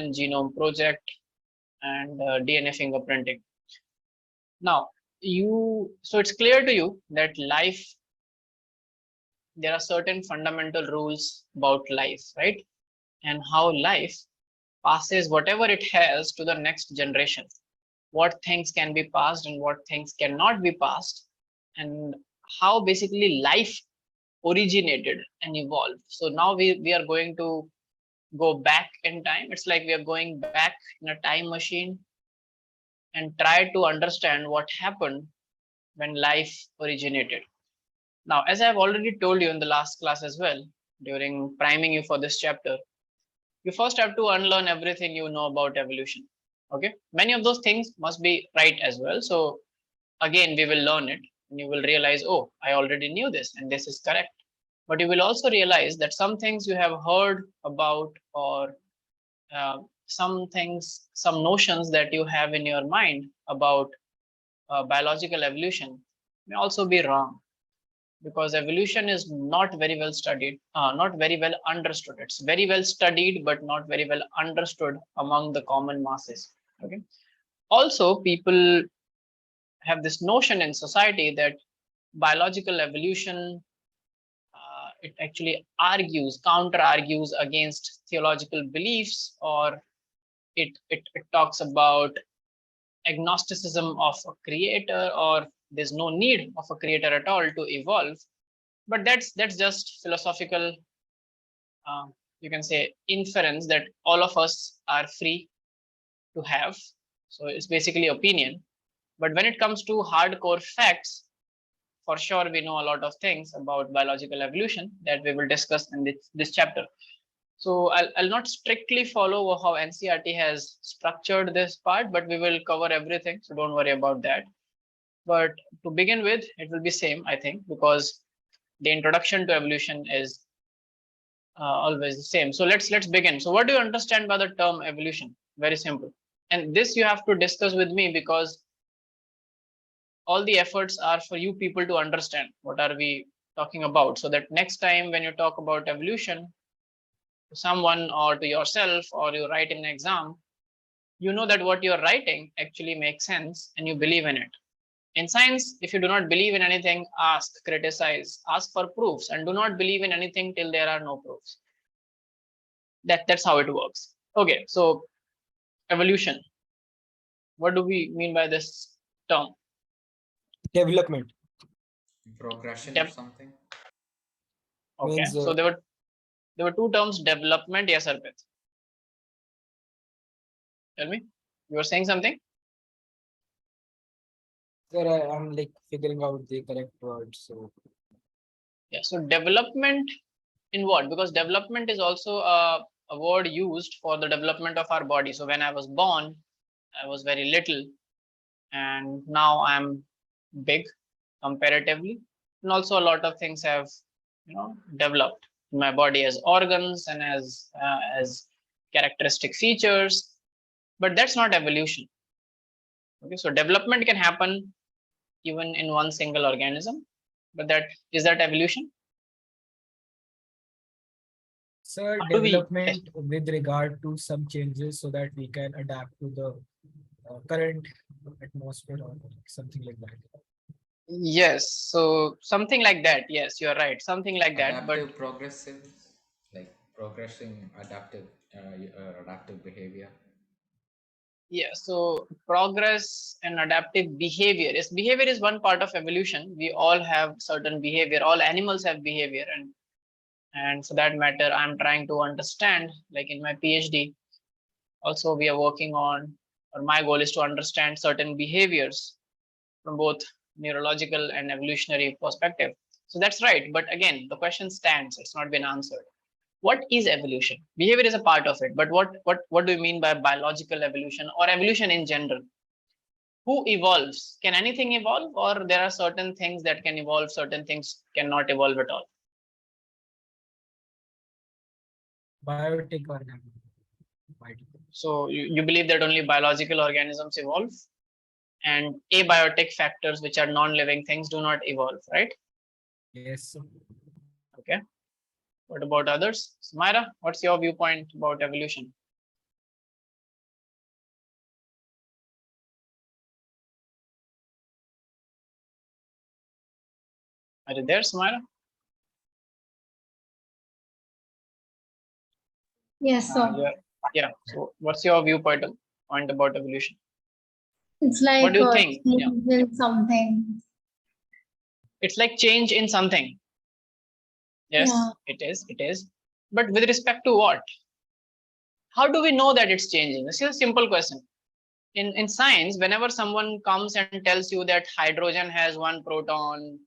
Genome Project and DNA fingerprinting. Now, so it's clear to you that life, there are certain fundamental rules about life, right? And how life passes whatever it has to the next generation. What things can be passed and what things cannot be passed, and how basically life originated and evolved. So now we are going to go back in time. It's like we are going back in a time machine and try to understand what happened when life originated. Now, as I've already told you in the last class as well, during priming you for this chapter, you first have to unlearn everything you know about evolution. Okay, many of those things must be right as well. So again, we will learn it and you will realize, oh, I already knew this and this is correct. But you will also realize that some things you have heard about, or some things, some notions that you have in your mind about biological evolution may also be wrong, because evolution is not very well studied, not very well understood. It's very well studied, but not very well understood among the common masses. Okay. Also, people have this notion in society that biological evolution, it actually counter argues against theological beliefs, or it talks about agnosticism of a creator, or there's no need of a creator at all to evolve. But that's just philosophical, you can say, inference that all of us are free to have. So it's basically opinion. But when it comes to hardcore facts, for sure we know a lot of things about biological evolution that we will discuss in this chapter. So I'll not strictly follow how NCERT has structured this part, but we will cover everything, so don't worry about that. But to begin with, it will be same, I think, because the introduction to evolution is always the same. So let's begin. So what do you understand by the term evolution? Very simple. And this you have to discuss with me, because all the efforts are for you people to understand what are we talking about, so that next time when you talk about evolution to someone or to yourself, or you write in an exam, you know that what you're writing actually makes sense and you believe in it. In science, if you do not believe in anything, ask, criticize, ask for proofs, and do not believe in anything till there are no proofs. That's how it works. Okay, so evolution. What do we mean by this term? Development Progression of Dep something. okay, means, so there were two terms, development. Yes, Arpit. Tell me. You were saying something? sir, I'm like figuring out the correct word. So Yeah, so development in what? Because development is also a word used for the development of our body. So when I was born, I was very little, and now I'm big comparatively. And also a lot of things have, developed in my body as organs and as characteristic features. But that's not evolution. Okay, so development can happen even in one single organism, but that evolution? sir, How do we? Yes. development with regard to some changes so that we can adapt to the current atmosphere or something like that. Yes, so something like that. Yes, you're right. Something like that. But Adaptive, progressive, like progressing, adaptive behavior. yeah, so progress and adaptive behavior. Yes, behavior is one part of evolution. We all have certain behavior. All animals have behavior, and for that matter, I'm trying to understand. Like in my PhD, also we are working on, or my goal is to understand certain behaviors from both neurological and evolutionary perspective. So that's right. But again, the question stands. It's not been answered. What is evolution? Behavior is a part of it, but what do you mean by biological evolution or evolution in general? Who evolves? Can anything evolve, or there are certain things that can evolve, certain things cannot evolve at all? Biotic or So you believe that only biological organisms evolve, and abiotic factors, which are non-living things, do not evolve, right? yes, sir. Okay. What about others? Myra, what's your viewpoint about evolution? Are you there, Samara? Yes, so Yeah. So what's your viewpoint about evolution? it's What like do you think? Yeah. change in something. It's like change in something. Yes, Yeah. it is. It is. But with respect to what? How do we know that it's changing? This is a simple question. In science, whenever someone comes and tells you that hydrogen has one proton,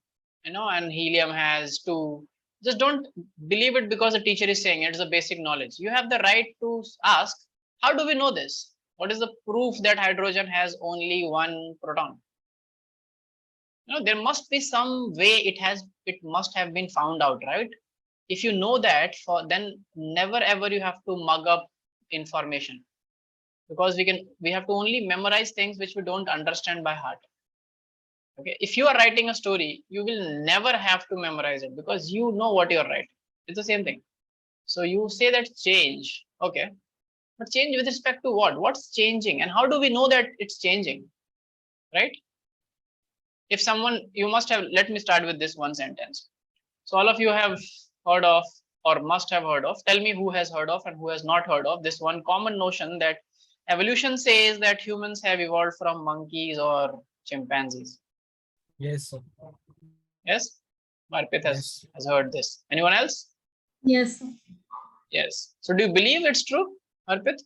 and helium has two, just don't believe it because the teacher is saying it. It's a basic knowledge. You have the right to ask, how do we know this? What is the proof that hydrogen has only one proton? There must be some way it must have been found out, right? If you know that, then never ever you have to mug up information, because we have to only memorize things which we don't understand by heart. Okay, if you are writing a story, you will never have to memorize it because you know what you're writing. It's the same thing. So you say that change, okay, but change with respect to what? What's changing, and how do we know that it's changing, right? If someone, you must have, let me start with this one sentence. So all of you have heard of, or must have heard of, tell me who has heard of and who has not heard of this one common notion that evolution says that humans have evolved from monkeys or chimpanzees. Yes, sir. Yes, Marpit Yes. has heard this. Anyone else? Yes. Yes. So do you believe it's true, Marpit?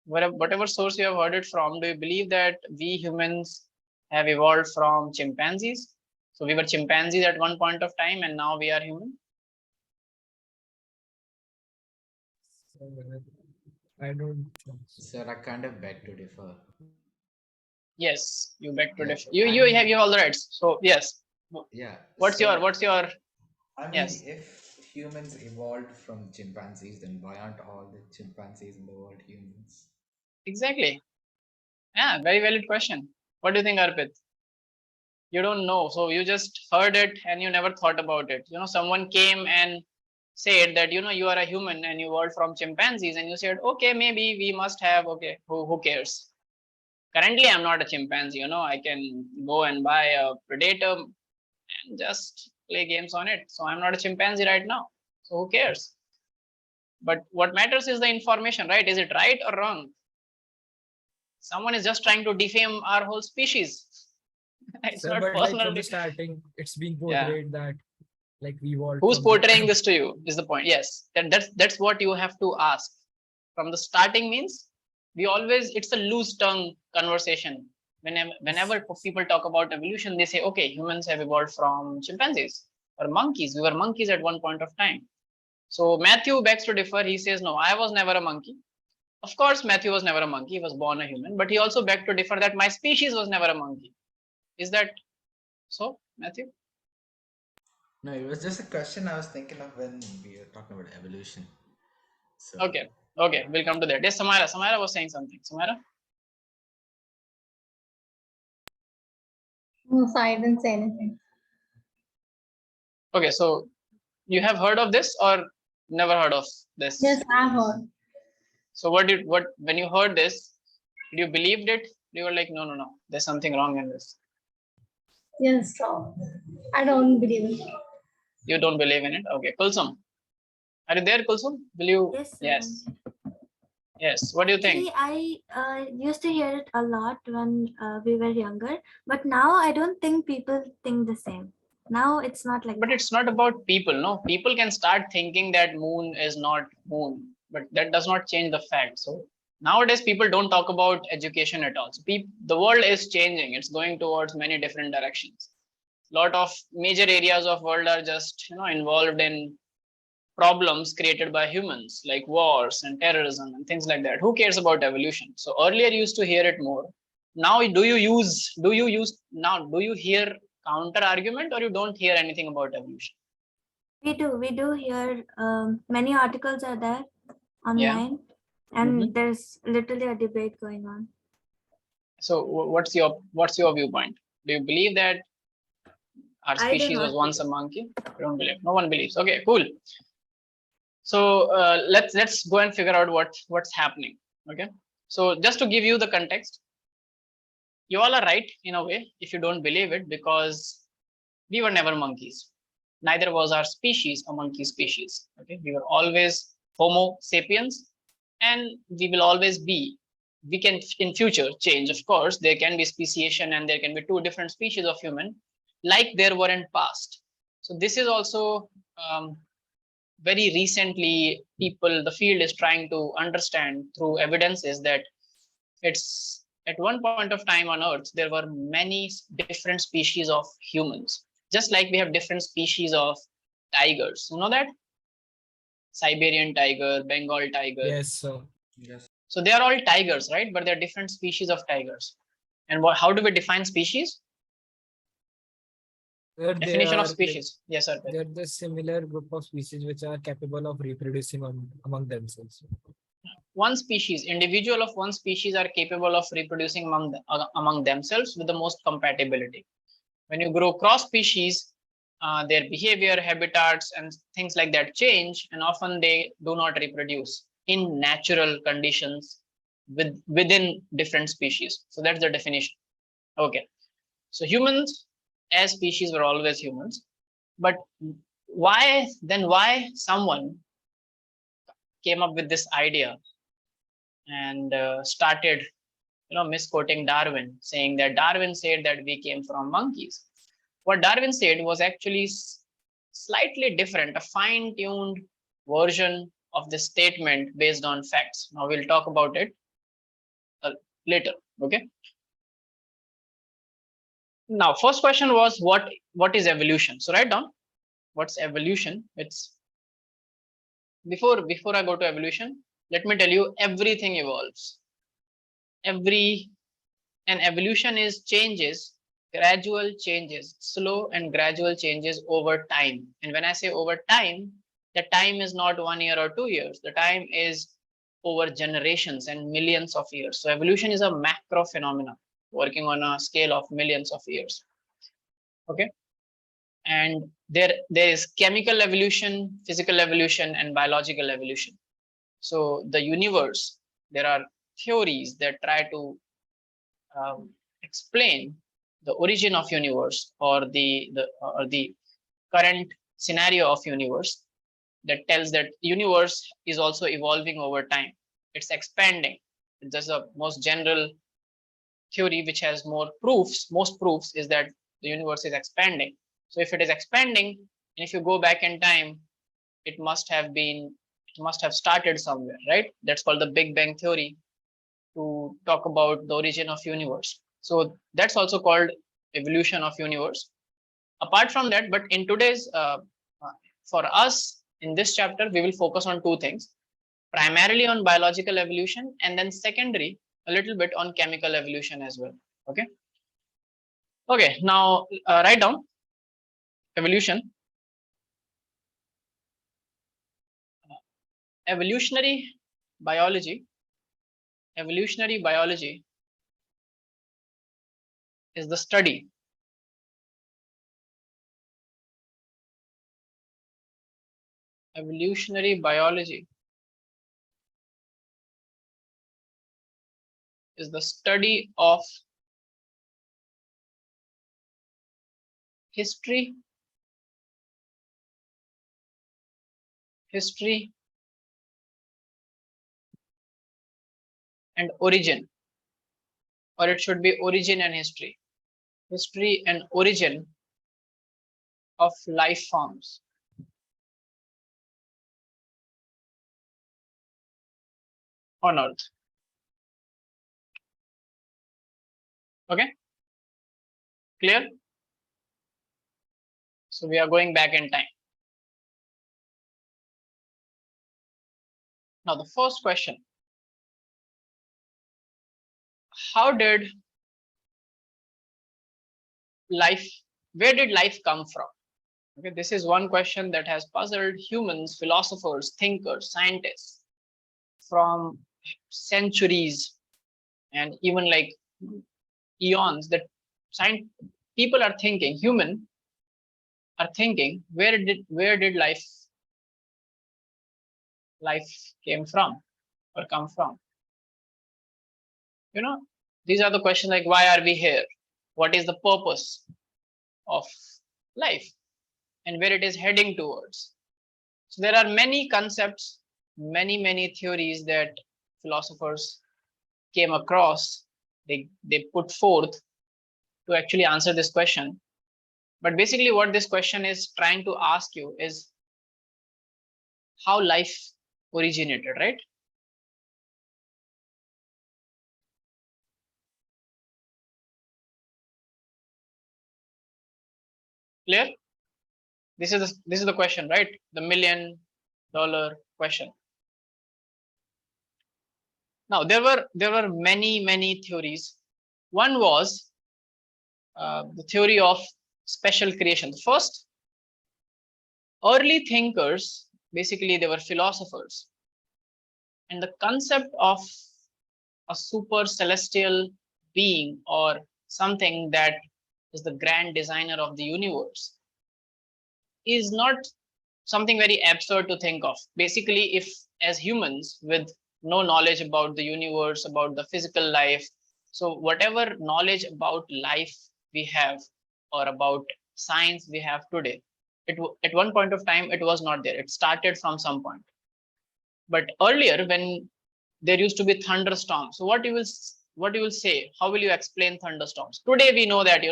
Whatever source you have heard it from, do you believe that we humans have evolved from chimpanzees? So we were chimpanzees at one point of time and now we are human? I don't think so. Sir, I kind of beg to differ. Yes, you beg to Yeah, differ. You have all the rights. So yes. Yeah. What's so, your I mean, yes. if humans evolved from chimpanzees, then why aren't all the chimpanzees in the world humans? Exactly. Yeah, very valid question. What do you think, Arpit? You don't know. So you just heard it and you never thought about it. Someone came and said that, you are a human and you evolved from chimpanzees, and you said, okay, maybe we must have, okay, who cares? Currently, I'm not a chimpanzee, I can go and buy a predator and just play games on it. So I'm not a chimpanzee right now. So who cares? But what matters is the information, right? Is it right or wrong? Someone is just trying to defame our whole species. It's Sir, not but like personal. from the starting, it's been Yeah. portrayed that like we evolved. Who's from portraying this to you is the point. Yes, that's what you have to ask. From the starting means it's a loose tongue conversation. Whenever people talk about evolution, they say, okay, humans have evolved from chimpanzees or monkeys. We were monkeys at one point of time. So Matthew begs to differ. He says, no, I was never a monkey. Of course, Matthew was never a monkey. He was born a human, but he also begged to differ that my species was never a monkey. Is that so, Matthew? No, it was just a question I was thinking of when we were talking about evolution. So, Okay, we'll come to that. Yes, Samara was saying something. Samara? No, so I didn't say anything. Okay, so you have heard of this or never heard of this? Yes, I heard. So when you heard this, did you believed it? You were like, no, there's something wrong in this. Yes, so I don't believe it. You don't believe in it? Okay, Kulsum. Are you there, Kulsum? Will you? Yes, sir. Yes. Yes. What do you think? Actually, I used to hear it a lot when we were younger, but now I don't think people think the same. Now it's not like But that. it's not about people, no? People can start thinking that moon is not moon, but that does not change the fact. So nowadays people don't talk about education at all. So the world is changing. It's going towards many different directions. Lot of major areas of world are just involved in problems created by humans, like wars and terrorism and things like that. Who cares about evolution? So earlier you used to hear it more. Now do you hear counter argument, or you don't hear anything about evolution? We do hear many articles are there online, and there's literally a debate going on. So what's your viewpoint? Do you believe that our I do species was not once a believe. monkey? I don't believe. No one believes. Okay, cool. So let's go and figure out what's happening. Okay. So just to give you the context, you all are right in a way if you don't believe it, because We were never monkeys. Neither was our species a monkey species. Okay, we were always Homo sapiens, and we will always be. We can in future change, of course. There can be speciation, and there can be two different species of human, like there were in past. So this is also very recently the field is trying to understand through evidences that it's at one point of time on Earth there were many different species of humans, just like we have different species of tigers. You know that? Siberian tiger, Bengal tiger. Yes, so Yes. So they are all tigers, right? But they're different species of tigers. And how do we define species? where they Definition are of like species. Yes, sir. they're the similar group of species which are capable of reproducing among themselves. One species, individual of one species are capable of reproducing among themselves with the most compatibility. When you grow cross species, their behavior, habitats, and things like that change, and often they do not reproduce in natural conditions within different species. So that's the definition. Okay. So humans as species were always humans, but why someone came up with this idea and started misquoting Darwin, saying that Darwin said that we came from monkeys. What Darwin said was actually slightly different, a fine-tuned version of the statement based on facts. Now we'll talk about it later. Okay. Now, first question was what is evolution? So write down what's evolution. It's before I go to evolution, let me tell you everything evolves. And evolution is changes, gradual changes, slow and gradual changes over time. And when I say over time, the time is not 1 year or 2 years. The time is over generations and millions of years. So evolution is a macro phenomenon working on a scale of millions of years. Okay. And there is chemical evolution, physical evolution, and biological evolution. So the universe, there are theories that try to explain the origin of universe or the current scenario of universe, that tells that universe is also evolving over time. It's expanding. It's just a most general theory which has more proofs. Most proofs is that the universe is expanding. So if it is expanding, and if you go back in time, it must have started somewhere, right? That's called the Big Bang theory, to talk about the origin of universe. So that's also called evolution of universe. Apart from that, but in today's for us in this chapter, we will focus on two things, primarily on biological evolution, and then secondary a little bit on chemical evolution as well. Okay. Okay. Now write down evolution. Evolutionary biology is the study evolutionary biology is the study of history and origin, or it should be origin and history and origin of life forms on Earth. Okay, clear? So we are going back in time. Now the first question, where did life come from? Okay, this is one question that has puzzled humans, philosophers, thinkers, scientists from centuries and even like eons, that people are thinking, human are thinking, where did life came from or come from? These are the questions like, why are we here? What is the purpose of life and where it is heading towards. So there are many concepts, many theories that philosophers came across, they put forth to actually answer this question. But basically what this question is trying to ask you is how life originated, right? Clear? This is the question, right? The $1,000,000 question. Now there were many theories. One was the theory of special creation. The first early thinkers, basically they were philosophers, and the concept of a super celestial being or something that is the grand designer of the universe is not something very absurd to think of. Basically, if as humans with no knowledge about the universe, about the physical life, so whatever knowledge about life we have or about science we have today, at one point of time it was not there. It started from some point. But earlier, when there used to be thunderstorms, so what you will say? How will you explain thunderstorms? Today we know that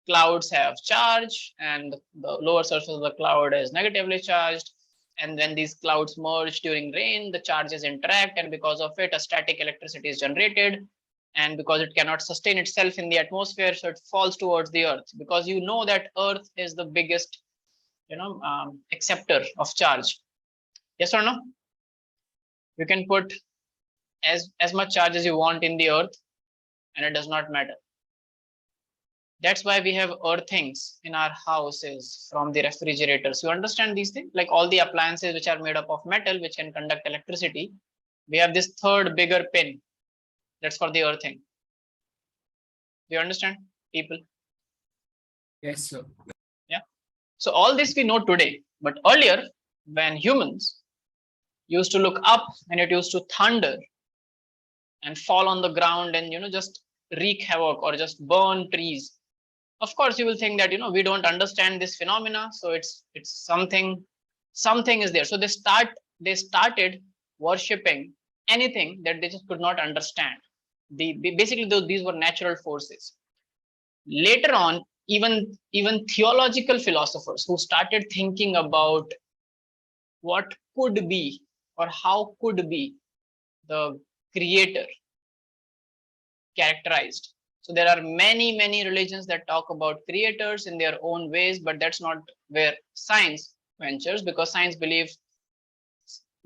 clouds have charge, and the lower surface of the cloud is negatively charged. And when these clouds merge during rain, the charges interact, and because of it, a static electricity is generated. And because it cannot sustain itself in the atmosphere, so it falls towards the earth. Because you know that earth is the biggest, acceptor of charge. Yes or no? You can put as much charge as you want in the earth, and it does not matter. That's why we have earthings in our houses, from the refrigerators. You understand these things? Like all the appliances which are made up of metal, which can conduct electricity, we have this third bigger pin. That's for the earthing. Do you understand, people? Yes, sir. Yeah. So all this we know today, but earlier, when humans used to look up and it used to thunder and fall on the ground and just wreak havoc or just burn trees, of course you will think that we don't understand this phenomena, so it's something is there. So they started worshipping anything that they just could not understand. Basically these were natural forces. Later on, even theological philosophers who started thinking about what could be or how could be the creator characterized. So there are many religions that talk about creators in their own ways, but that's not where science ventures, because science believes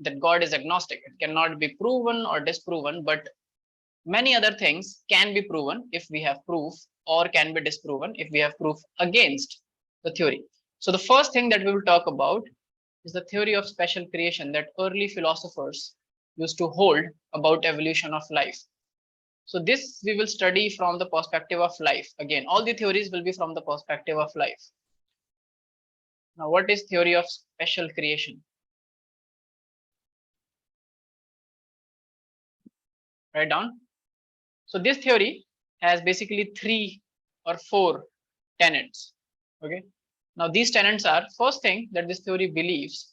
that God is agnostic. It cannot be proven or disproven, but many other things can be proven if we have proof, or can be disproven if we have proof against the theory. So the first thing that we will talk about is the theory of special creation that early philosophers used to hold about evolution of life. So this we will study from the perspective of life. Again, all the theories will be from the perspective of life. Now, what is theory of special creation? Write down. So this theory has basically 3 or 4 tenets. Okay. Now these tenets are, first thing that this theory believes.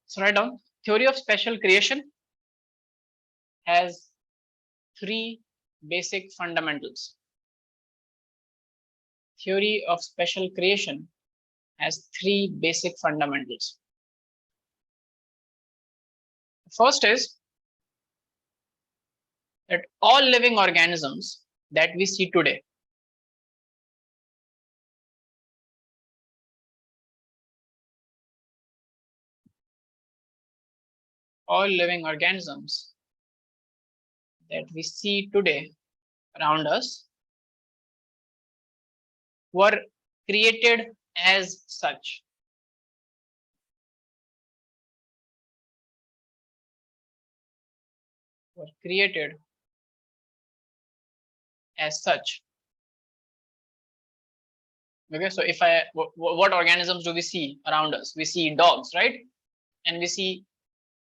So write down, theory of special creation has 3 basic fundamentals. Theory of special creation has 3 basic fundamentals. First is that all living organisms that we see today around us were created as such. Okay, so what organisms do we see around us? We see dogs, right? And we see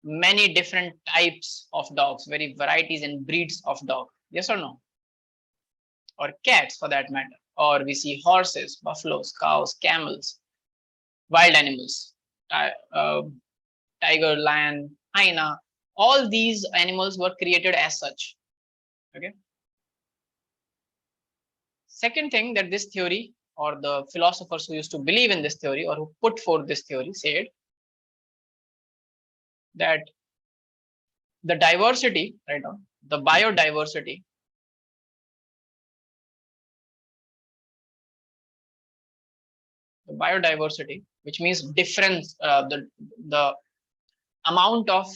many different types of dogs, very varieties and breeds of dog. Yes or no? Or cats for that matter. or we see horses, buffaloes, cows, camels, wild animals, tiger, lion, hyena. All these animals were created as such. Okay. Second thing that this theory, or the philosophers who used to believe in this theory or who put forth this theory, said that the diversity, right now, the biodiversity, which means difference, the amount of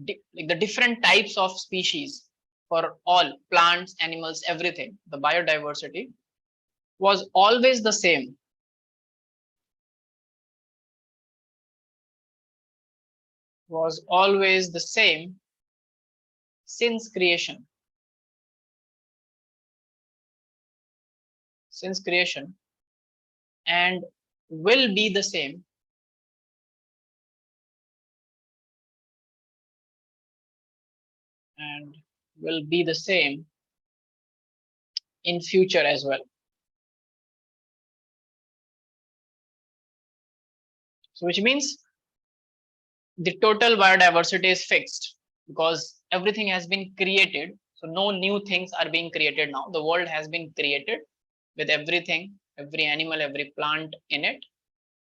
like the different types of species for all plants, animals, everything, the biodiversity was always the same. Was always the same since creation. Since creation, and will be the same and will be the same in future as well. So which means the total biodiversity is fixed because everything has been created. So no new things are being created now. The world has been created with everything, every animal, every plant in it.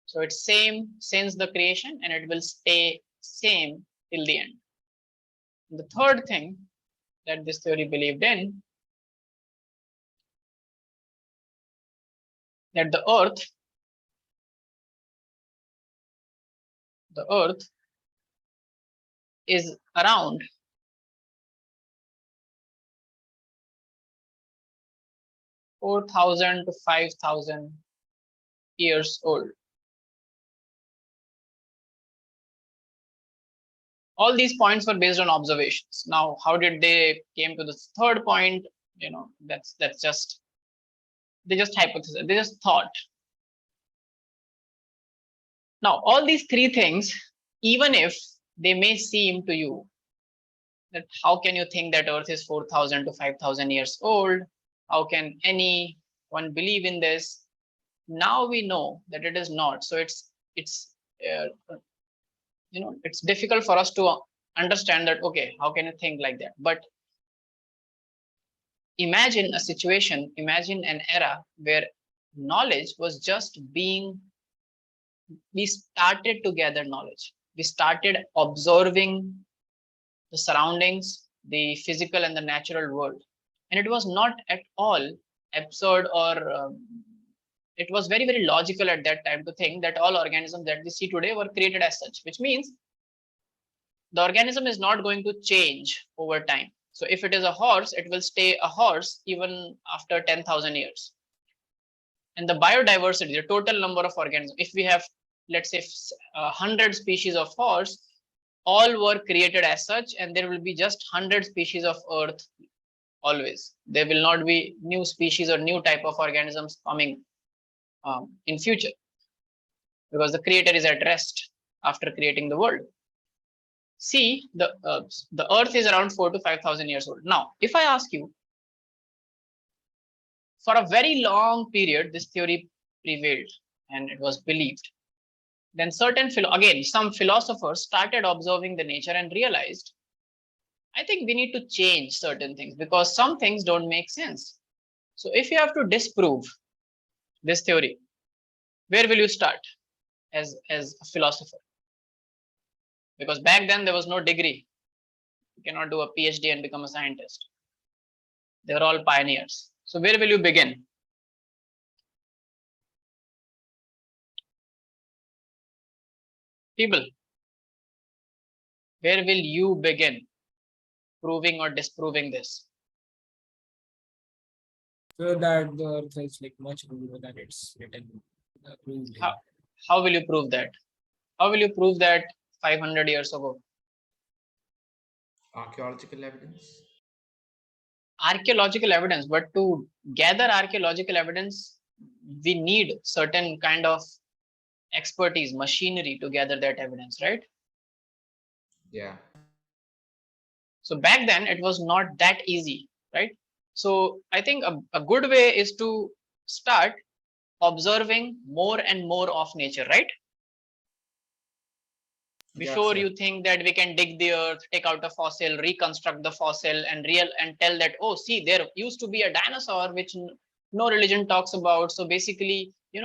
So it's same since the creation and it will stay same till the end. The third thing that this theory believed in, that the earth is around 4,000 to 5,000 years old. All these points were based on observations. Now, how did they came to this third point? You know, that's just, they just hypothesized, they just thought. Now, all these three things, even if they may seem to you that how can you think that Earth is 4,000 to 5,000 years old? How can anyone believe in this? Now we know that it is not. So it's you know, it's difficult for us to understand that, okay, how can you think like that? But imagine a situation, imagine an era where knowledge was just being, we started to gather knowledge. We started observing the surroundings, the physical and the natural world. And it was not at all absurd or it was very, very logical at that time to think that all organisms that we see today were created as such, which means the organism is not going to change over time. So if it is a horse, it will stay a horse even after 10,000 years. And the biodiversity, the total number of organisms, if we have, let's say, 100 species of horse, all were created as such, and there will be just 100 species of earth always. There will not be new species or new type of organisms coming in future, because the creator is at rest after creating the world. See, the earth is around 4,000 to 5,000 years old. Now, if I ask you, for a very long period, this theory prevailed and it was believed. Then some philosophers started observing the nature and realized, I think we need to change certain things because some things don't make sense. So if you have to disprove this theory, where will you start as a philosopher? Because back then there was no degree. You cannot do a PhD and become a scientist. They were all pioneers. So where will you begin? People, where will you begin proving or disproving this? So that the earth is like much older than it's written. Proved here. How will you prove that? How will you prove that 500 years ago? Archaeological evidence. Archaeological evidence, but to gather archaeological evidence, we need certain kind of expertise, machinery to gather that evidence, right? Yeah. So back then it was not that easy, right? So I think a good way is to start observing more and more of nature, right? Before you think that we can dig the earth, take out a fossil, reconstruct the fossil, and tell that, oh, see, there used to be a dinosaur, which no religion talks about. So basically, you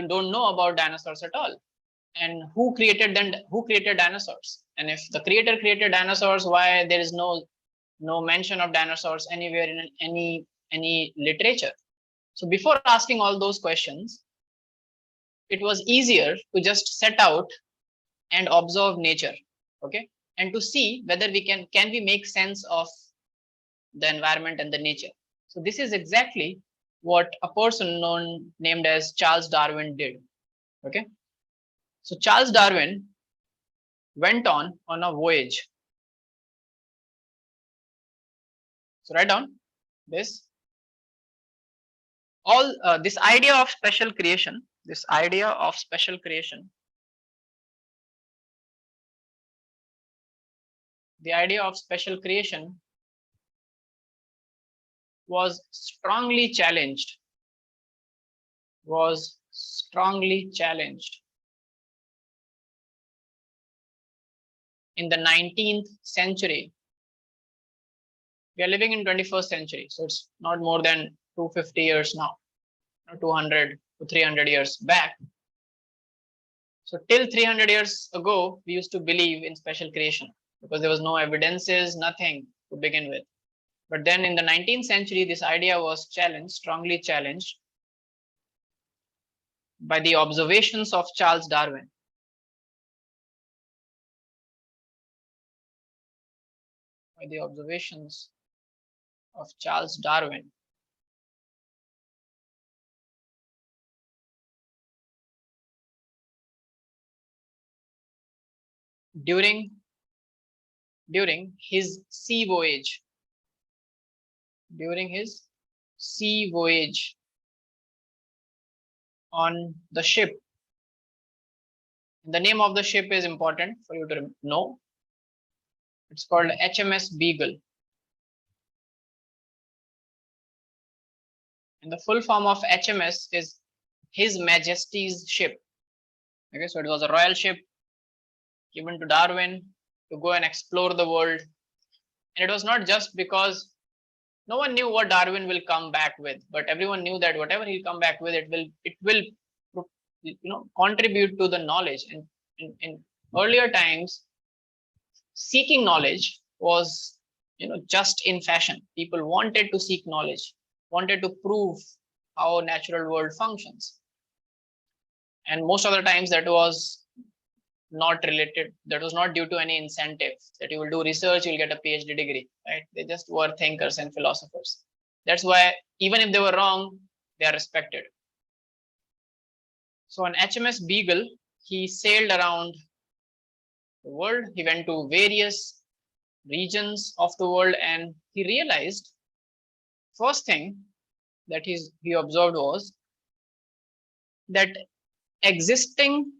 don't know about dinosaurs at all. And who created them? Who created dinosaurs? And if the creator created dinosaurs, why there is no mention of dinosaurs anywhere in any literature? So before asking all those questions, it was easier to just set out and observe nature, okay, and to see whether we can we make sense of the environment and the nature. So this is exactly what a person named as Charles Darwin did, okay. So Charles Darwin went on a voyage. So write down this. All this idea of special creation, the idea of special creation was strongly challenged in the 19th century. We are living in 21st century, so it's not more than 250 years now, 200 to 300 years back. So till 300 years ago, we used to believe in special creation because there was no evidences, nothing to begin with. But then in the 19th century, this idea was strongly challenged by the observations of Charles Darwin. During his sea voyage. On the ship. The name of the ship is important for you to know. It's called HMS Beagle. And the full form of HMS is His Majesty's ship. Okay, so it was a royal ship given to Darwin to go and explore the world. And it was not just because no one knew what Darwin will come back with, but everyone knew that whatever he'll come back with, it will contribute to the knowledge. And in earlier times, seeking knowledge was just in fashion. People wanted to seek knowledge, wanted to prove how natural world functions. And most of the times that was not related, that was not due to any incentive that you will do research, you'll get a PhD degree, right? They just were thinkers and philosophers. That's why even if they were wrong, they are respected. So on HMS Beagle, he sailed around the world. He went to various regions of the world, and he realized, first thing that he observed was that existing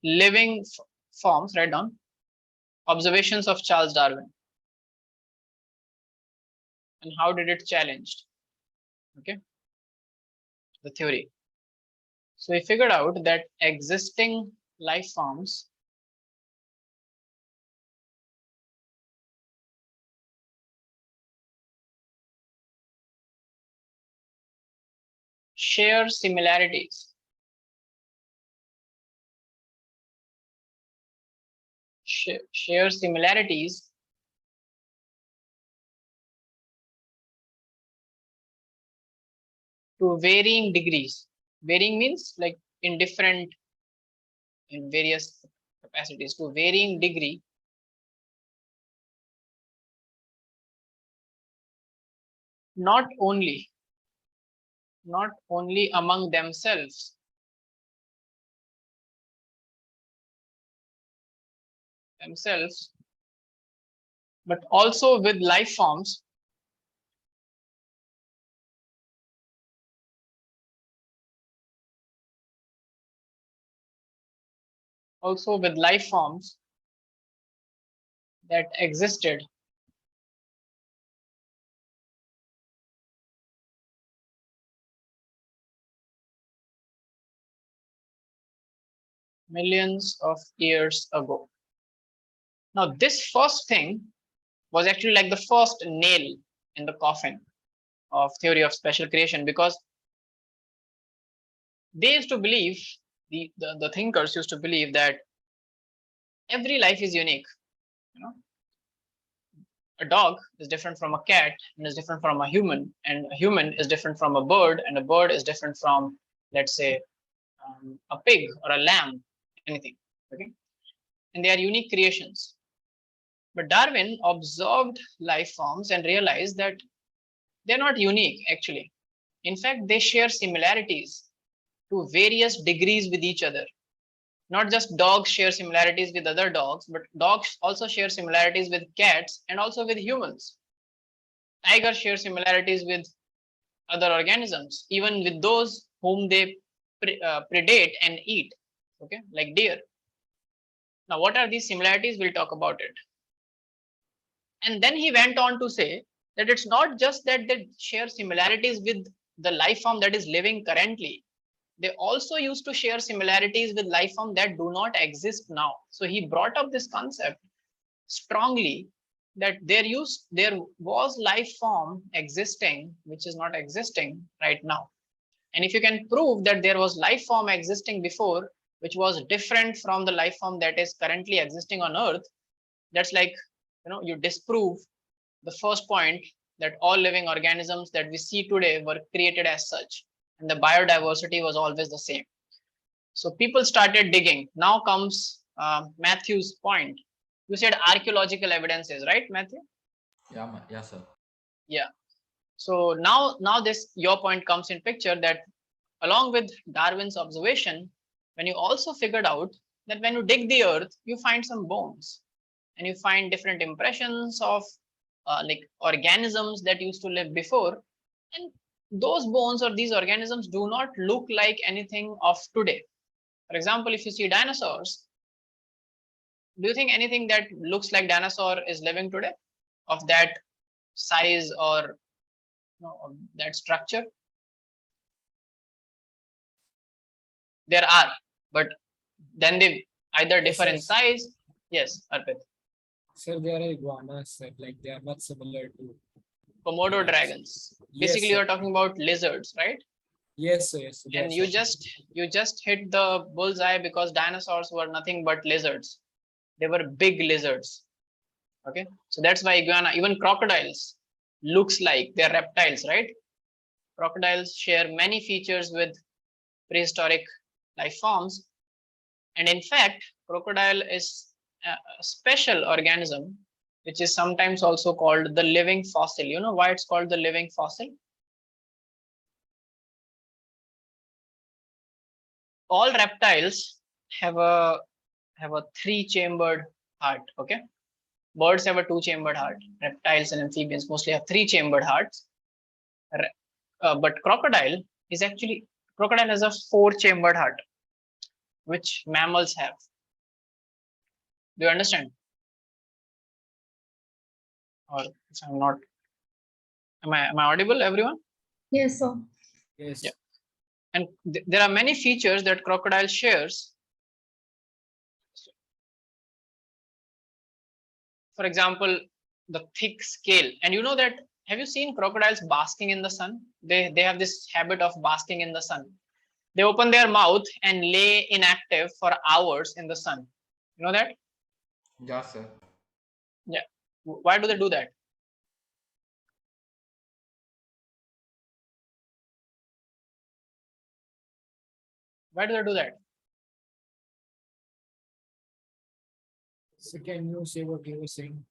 living forms, write down, observations of Charles Darwin. And how did it challenge, okay, the theory? So he figured out that existing life forms share similarities to varying degrees. Varying means like in various capacities, to varying degree, not only among themselves, but also with life forms that existed millions of years ago. Now, this first thing was actually like the first nail in the coffin of theory of special creation, because they used to believe, the thinkers used to believe that every life is unique. You know, a dog is different from a cat and is different from a human, and a human is different from a bird, and a bird is different from, let's say, a pig or a lamb, anything. Okay, and they are unique creations. But Darwin observed life forms and realized that they're not unique actually. In fact, they share similarities to various degrees with each other. Not just dogs share similarities with other dogs, but dogs also share similarities with cats and also with humans. Tigers share similarities with other organisms, even with those whom they predate and eat, okay, like deer. Now, what are these similarities? We'll talk about it. And then he went on to say that it's not just that they share similarities with the life form that is living currently. They also used to share similarities with life form that do not exist now. So he brought up this concept strongly that there was life form existing which is not existing right now. And if you can prove that there was life form existing before which was different from the life form that is currently existing on Earth, that's like, you disprove the first point that all living organisms that we see today were created as such, and the biodiversity was always the same. So people started digging. Now comes Matthew's point. You said archaeological evidences, right, Matthew? Yeah, sir. Yeah. So now this your point comes in picture, that along with Darwin's observation, when you also figured out that when you dig the earth, you find some bones, and you find different impressions of like organisms that used to live before, and those bones or these organisms do not look like anything of today. For example, if you see dinosaurs, do you think anything that looks like dinosaur is living today, of that size or of that structure? There are, but then they either differ in size. Yes, Arpit. Sir, they are iguanas, sir. Like they are much similar to Komodo dragons. Yes, Basically, sir. you're talking about lizards, right? Yes, sir. Yes. And you just hit the bullseye, because dinosaurs were nothing but lizards. They were big lizards. Okay, so that's why iguana, even crocodiles, looks like they're reptiles, right? Crocodiles share many features with prehistoric life forms, and in fact, crocodile is a special organism which is sometimes also called the living fossil. You know why it's called the living fossil? All reptiles have a three-chambered heart. Okay, birds have a two-chambered heart. Reptiles and amphibians mostly have three-chambered hearts. But crocodile has a four-chambered heart, which mammals have. Do you understand? Or if I'm not, am I audible, everyone? Yes, sir. Yes. Yeah. And there are many features that crocodile shares. For example, the thick scale. And you know that, have you seen crocodiles basking in the sun? They have this habit of basking in the sun. They open their mouth and lay inactive for hours in the sun. You know that? Yeah, sir. Yeah. Why do they do that? Why do they do that? So can you say what you were saying?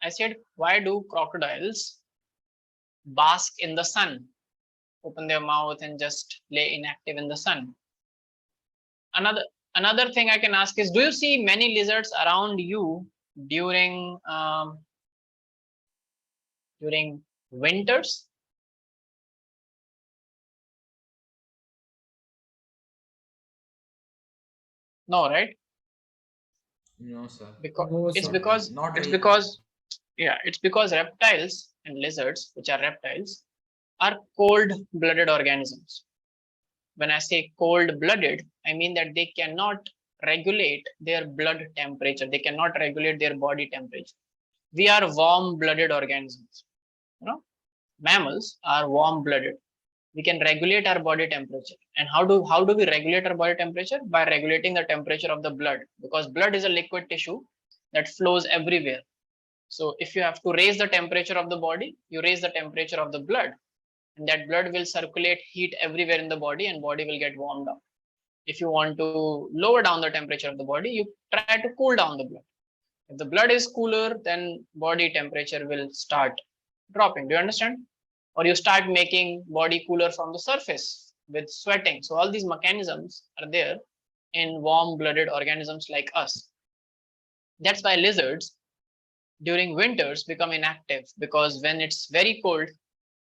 I said, why do crocodiles bask in the sun? Open their mouth and just lay inactive in the sun. Another thing I can ask is, do you see many lizards around you during winters? No, right? No, sir. Because No, it's sir. because Not it's really. because yeah, it's because reptiles and lizards, which are reptiles, are cold-blooded organisms. When I say cold-blooded, I mean that they cannot regulate their blood temperature. They cannot regulate their body temperature. We are warm-blooded organisms. Mammals are warm-blooded. We can regulate our body temperature. And how do we regulate our body temperature? By regulating the temperature of the blood, because blood is a liquid tissue that flows everywhere. So if you have to raise the temperature of the body, you raise the temperature of the blood, and that blood will circulate heat everywhere in the body, and body will get warmed up. If you want to lower down the temperature of the body, you try to cool down the blood. If the blood is cooler, then body temperature will start dropping. Do you understand? Or you start making body cooler from the surface with sweating. So all these mechanisms are there in warm-blooded organisms like us. That's why lizards during winters become inactive, because when it's very cold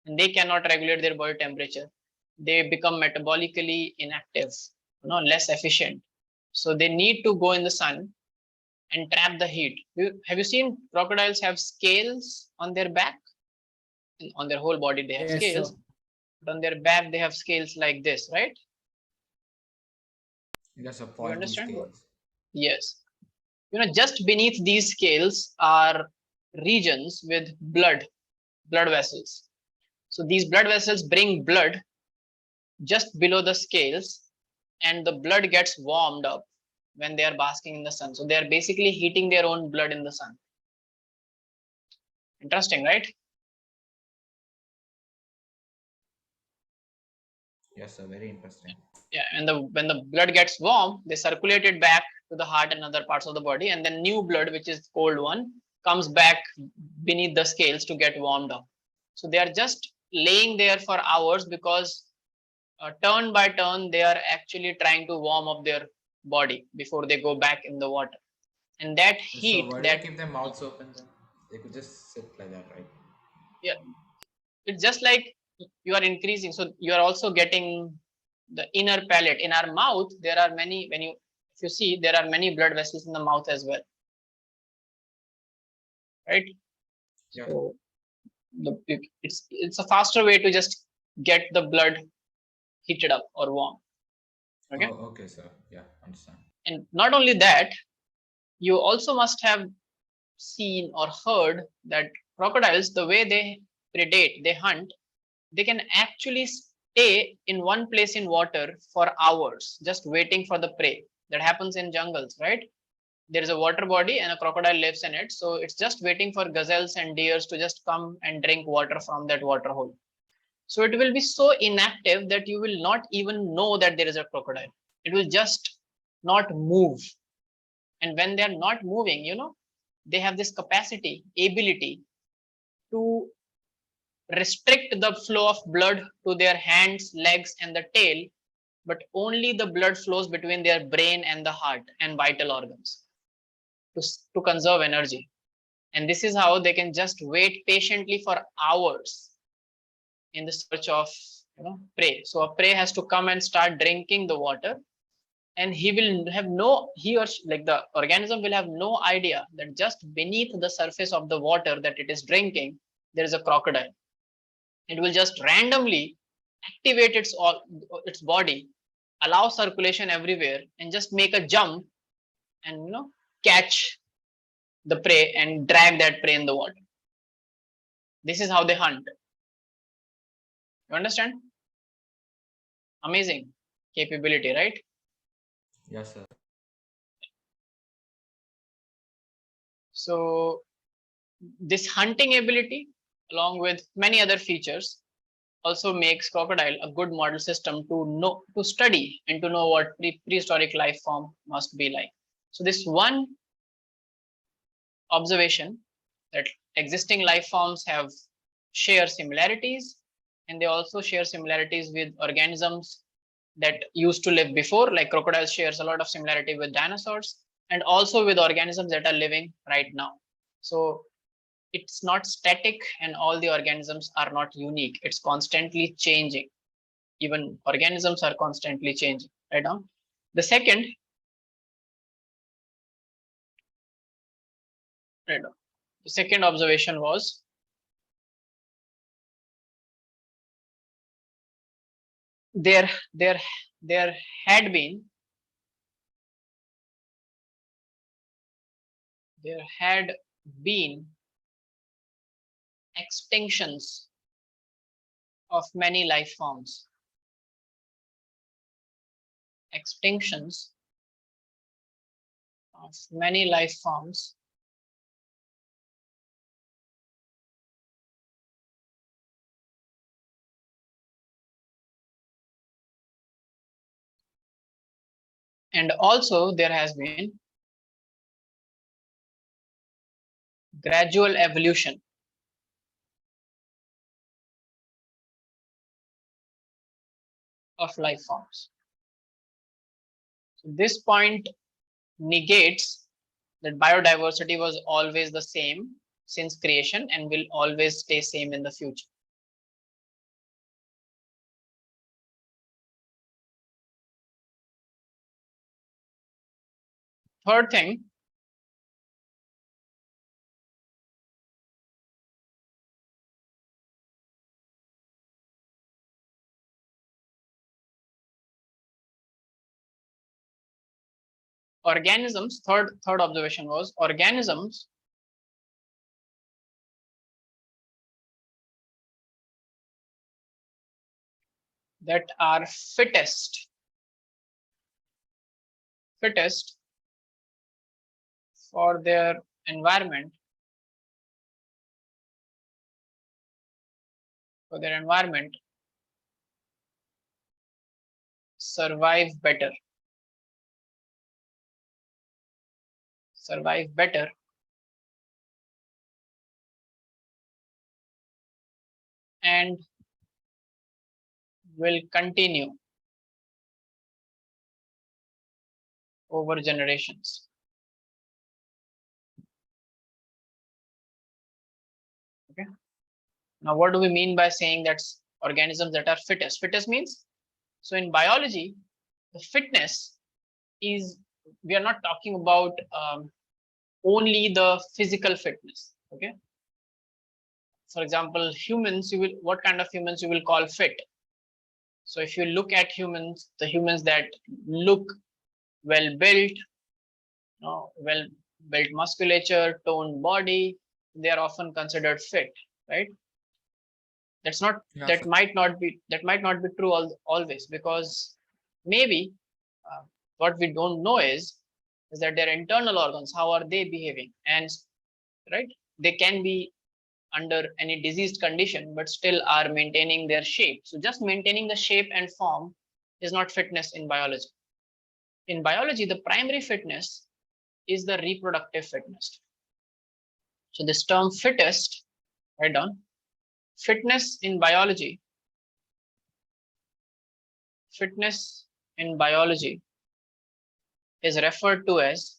and they cannot regulate their body temperature, they become metabolically inactive, less efficient. So they need to go in the sun and trap the heat. Have you seen crocodiles have scales on their back? On their whole body they have scales, but on their back they have scales like this, right? Yes, a You understand? scales. Yes. Just beneath these scales are regions with blood vessels. So these blood vessels bring blood just below the scales, and the blood gets warmed up when they are basking in the sun. So they are basically heating their own blood in the sun. Interesting, right? Yes, sir, very interesting. Yeah, and when the blood gets warm, they circulate it back to the heart and other parts of the body, and then new blood, which is cold one, comes back beneath the scales to get warmed up. So they are just laying there for hours, because turn by turn they are actually trying to warm up their body before they go back in the water. And that heat, So why do they keep their mouths open then? They could just sit like that, right? Yeah, it's just like you are increasing, so you are also getting the inner palate. In our mouth there are many, if you see, there are many blood vessels in the mouth as well, right? Yeah. So it's a faster way to just get the blood heated up or warm. Okay. Oh, okay, sir. Yeah, understand. And not only that, you also must have seen or heard that crocodiles, the way they predate, they hunt, they can actually stay in one place in water for hours, just waiting for the prey. That happens in jungles, right? There is a water body and a crocodile lives in it. So it's just waiting for gazelles and deers to just come and drink water from that water hole. So it will be so inactive that you will not even know that there is a crocodile. It will just not move. And when they are not moving, they have this capacity, ability to restrict the flow of blood to their hands, legs, and the tail, but only the blood flows between their brain and the heart and vital organs to conserve energy. And this is how they can just wait patiently for hours in the search of prey. So a prey has to come and start drinking the water, and he or like the organism will have no idea that just beneath the surface of the water that it is drinking, there is a crocodile. It will just randomly activate its body, allow circulation everywhere, and just make a jump and catch the prey and drag that prey in the water. This is how they hunt. You understand? Amazing capability, right? Yes, sir. So this hunting ability, along with many other features, also makes crocodile a good model system to study and to know what prehistoric life form must be like. So this one observation, that existing life forms share similarities, and they also share similarities with organisms that used to live before, like crocodiles shares a lot of similarity with dinosaurs, and also with organisms that are living right now. So it's not static, and all the organisms are not unique. It's constantly changing. Even organisms are constantly changing, right now. The second, right now, the second observation was there had been there had been extinctions of many life forms. Extinctions of many life forms and also there has been gradual evolution of life forms. So this point negates that biodiversity was always the same since creation and will always stay same in the future. Third thing, organisms, third observation was organisms that are fittest for their environment, survive better and will continue over generations. Okay. Now, what do we mean by saying that's organisms that are fittest? Fittest means, so in biology, the fitness is, we are not talking about only the physical fitness. Okay. For example, humans, what kind of humans you will call fit? So if you look at humans, the humans that look well built, well built musculature, toned body, they are often considered fit, right? That's not, Yeah, that might not be true always, because maybe what we don't know is that their internal organs, how are they behaving, and right, they can be under any diseased condition but still are maintaining their shape. So just maintaining the shape and form is not fitness in biology. In biology, the primary fitness is the reproductive fitness. So this term fittest, write down, fitness in biology is referred to as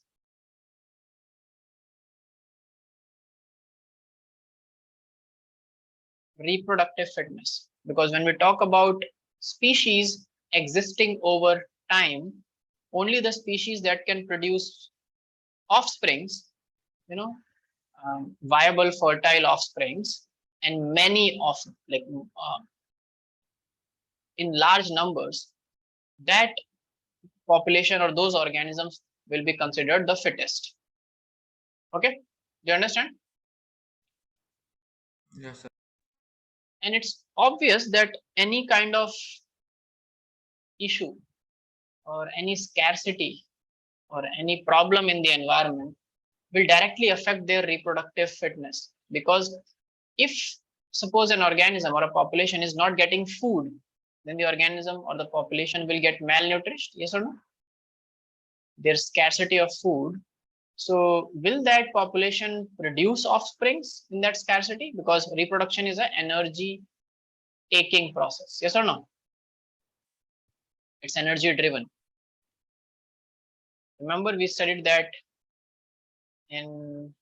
reproductive fitness, because when we talk about species existing over time, only the species that can produce offsprings, viable fertile offsprings, and many of in large numbers, that population or those organisms will be considered the fittest. Okay, do you understand? yes, sir. And it's obvious that any kind of issue or any scarcity or any problem in the environment will directly affect their reproductive fitness, because if suppose an organism or a population is not getting food, then the organism or the population will get malnourished, yes or no? There's scarcity of food, so will that population produce offsprings in that scarcity? Because reproduction is an energy taking process, yes or no? It's energy driven. Remember, we studied that in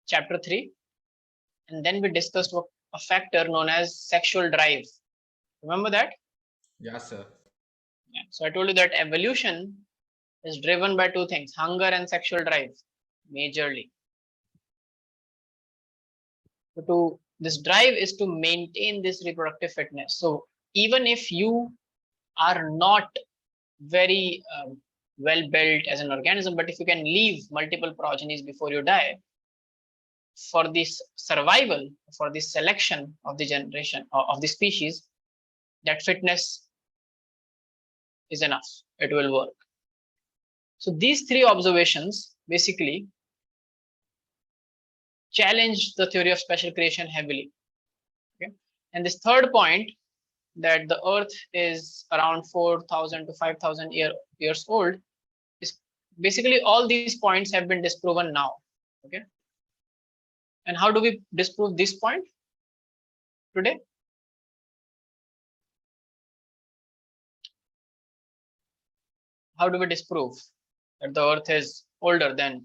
chapter 3, and then we discussed a factor known as sexual drive. Remember that? Yes, sir. Yeah. So I told you that evolution is driven by two things, hunger and sexual drive, majorly. So this drive is to maintain this reproductive fitness. So even if you are not very well built as an organism, but if you can leave multiple progenies before you die, for this survival, for this selection of the generation of the species, that fitness is enough. It will work. So these three observations basically challenged the theory of special creation heavily. Okay, and this third point, that the Earth is around 4,000 to 5,000 years old, is basically all these points have been disproven now. Okay, and how do we disprove this point today? How do we disprove that the Earth is older than?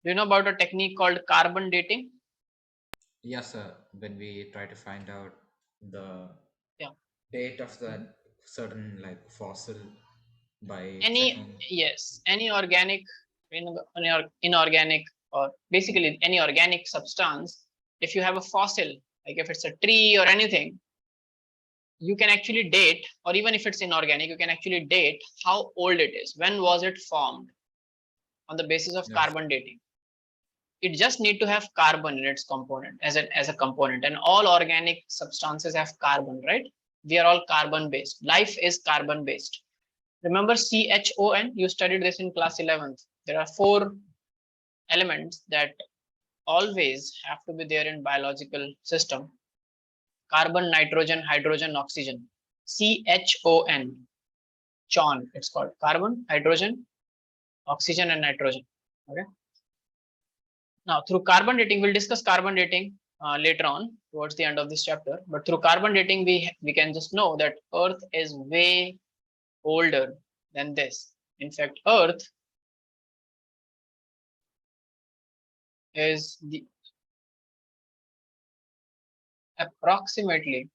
Do you know about a technique called carbon dating? Yes, sir. When we try to find out the Yeah. date of that certain like fossil by Any, checking. yes, any organic, inorganic, or basically any organic substance, if you have a fossil, like if it's a tree or anything, you can actually date, or even if it's inorganic, you can actually date how old it is. When was it formed? On the basis of Yes. carbon dating. It just need to have carbon in its component as a component, and all organic substances have carbon, right? We are all carbon based. Life is carbon based. Remember CHON? You studied this in class 11th. There are 4 elements that always have to be there in biological system: carbon, nitrogen, hydrogen, oxygen. CHON. CHON. It's called carbon, hydrogen, oxygen, and nitrogen. Okay. Now, through carbon dating, we'll discuss carbon dating later on towards the end of this chapter. But through carbon dating, we can just know that Earth is way older than this. In fact, Earth is the approximately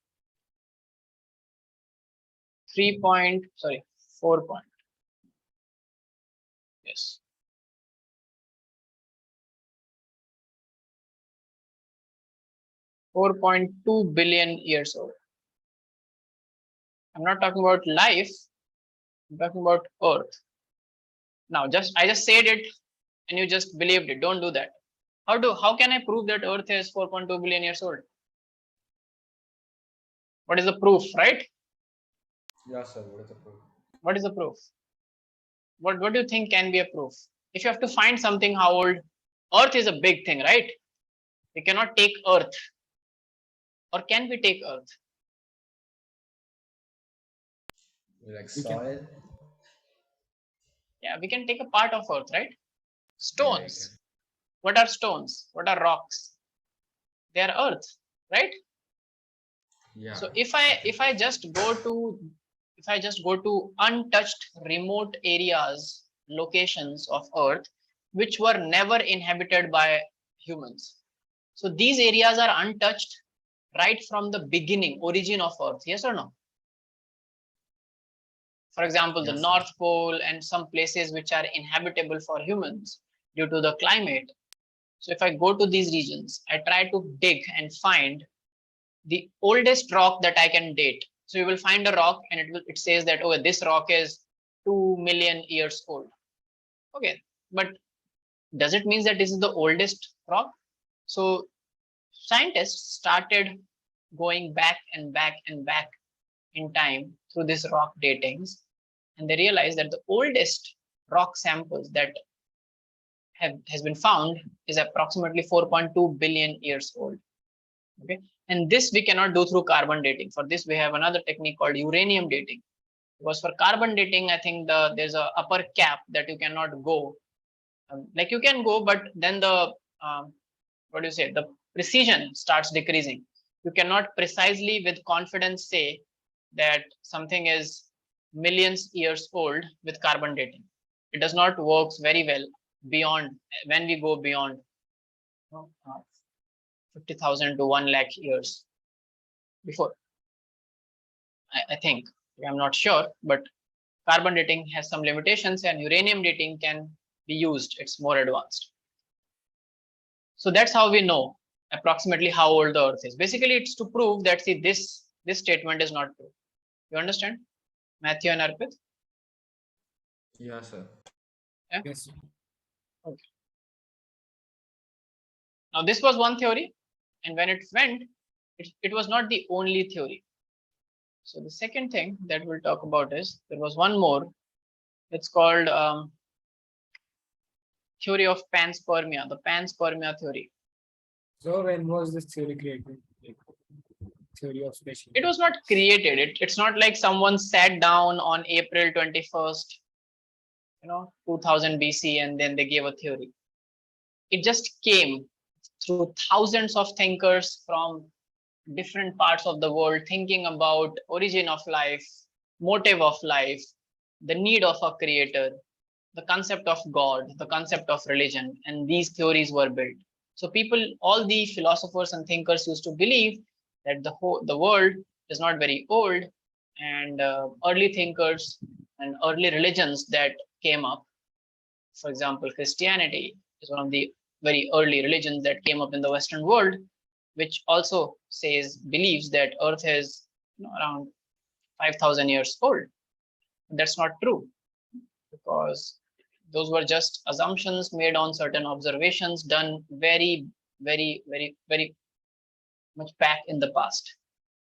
4 point. Yes. 4.2 billion years old. I'm not talking about life. I'm talking about Earth. Now, I just said it, and you just believed it. Don't do that. How can I prove that Earth is 4.2 billion years old? What is the proof, right? Yes, sir. What is the proof? What is the proof? What do you think can be a proof? If you have to find something how old, Earth is a big thing, right? We cannot take Earth. Or can we take Earth? Like We can- soil. Yeah, we can take a part of Earth, right? Stones. Yeah, What are stones? What are rocks? They are Earth, right? yeah. So if I just go to untouched remote areas, locations of Earth which were never inhabited by humans, so these areas are untouched right from the beginning, origin of Earth, yes or no? For example, the Yes, North Pole and some places which are inhabitable for humans due to the climate. So if I go to these regions, I try to dig and find the oldest rock that I can date. So you will find a rock and it says that, oh, this rock is 2 million years old. Okay, but does it mean that this is the oldest rock? So scientists started going back and back and back in time through this rock datings, and they realized that the oldest rock samples that has been found is approximately 4.2 billion years old. Okay, and this we cannot do through carbon dating. For this, we have another technique called uranium dating. Because for carbon dating, I think there's a upper cap that you cannot go. Like you can go, but then the the precision starts decreasing. You cannot precisely with confidence say that something is millions years old with carbon dating. It does not work very well beyond when we go beyond 50,000 to 1 lakh years before. I think, I'm not sure, but carbon dating has some limitations and uranium dating can be used. It's more advanced. So that's how we know approximately how old the Earth is. Basically, it's to prove that this statement is not true. You understand, Matthew and Arpit? Yeah, sir. Yes. Okay. Now this was one theory, and when it went, it was not the only theory. So the second thing that we'll talk about is there was one more. It's called theory of panspermia, the panspermia theory. So when was this theory created? Like, theory of special. It was not created. It's not like someone sat down on April 21st, 2000 BC, and then they gave a theory. It just came through thousands of thinkers from different parts of the world thinking about origin of life, motive of life, the need of a creator, the concept of God, the concept of religion, and these theories were built. So people, all the philosophers and thinkers used to believe that the world is not very old, and early thinkers and early religions that came up, for example, Christianity is one of the very early religions that came up in the Western world, which also believes that Earth is around 5,000 years old. That's not true, because those were just assumptions made on certain observations done very, very, very, very much back in the past.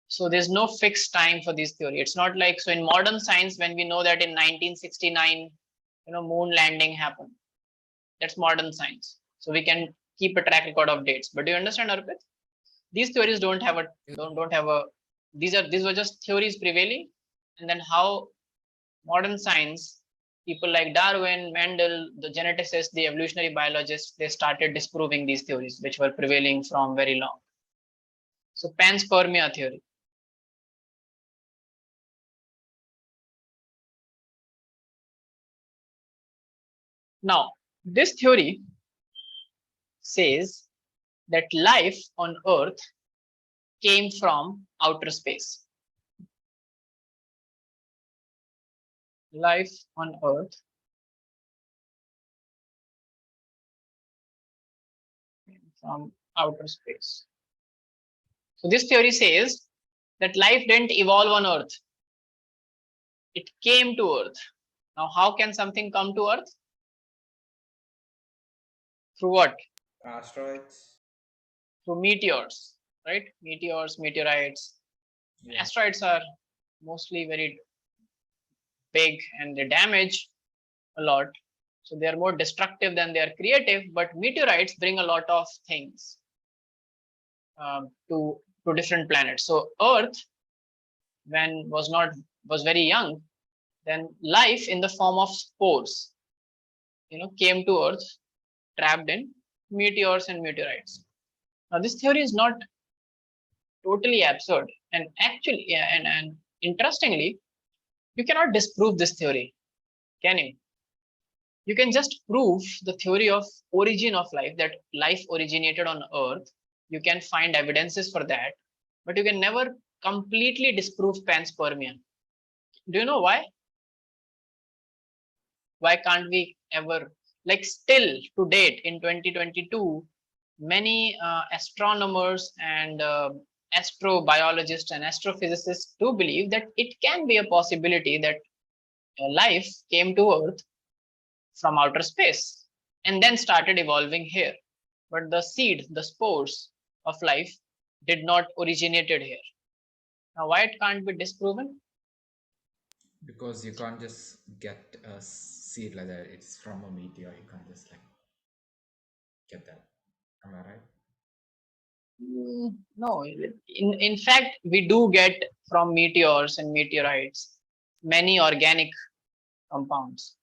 So there's no fixed time for this theory. It's not like, so in modern science, when we know that in 1969, moon landing happened, that's modern science. So we can keep a track record of dates. But do you understand, Arpit? These theories don't have a these were just theories prevailing, and then how modern science, people like Darwin, Mendel, the geneticists, the evolutionary biologists, they started disproving these theories which were prevailing from very long. So panspermia theory. Now, this theory says that life on Earth came from outer space. Life on Earth came from outer space. So this theory says that life didn't evolve on Earth. It came to Earth. Now, how can something come to Earth? Through what? Asteroids. Through meteors, right? Meteors, meteorites. Yeah. Asteroids are mostly very big and they damage a lot. So they are more destructive than they are creative, but meteorites bring a lot of things to different planets. So Earth, when was very young, then life in the form of spores, came to Earth, trapped in meteors and meteorites. Now this theory is not totally absurd, and actually, yeah, and interestingly, you cannot disprove this theory, can you? You can just prove the theory of origin of life, that life originated on Earth. You can find evidences for that, but you can never completely disprove panspermia. Do you know why? Why can't we ever, like still to date in 2022, many astronomers and astrobiologists and astrophysicists do believe that it can be a possibility that life came to Earth from outer space and then started evolving here. But the seed, the spores of life did not originated here. Now, why it can't be disproven? Because you can't just get a seed like that. It's from a meteor. You can't just like get that. Am I right? No, in fact, we do get from meteors and meteorites many organic compounds.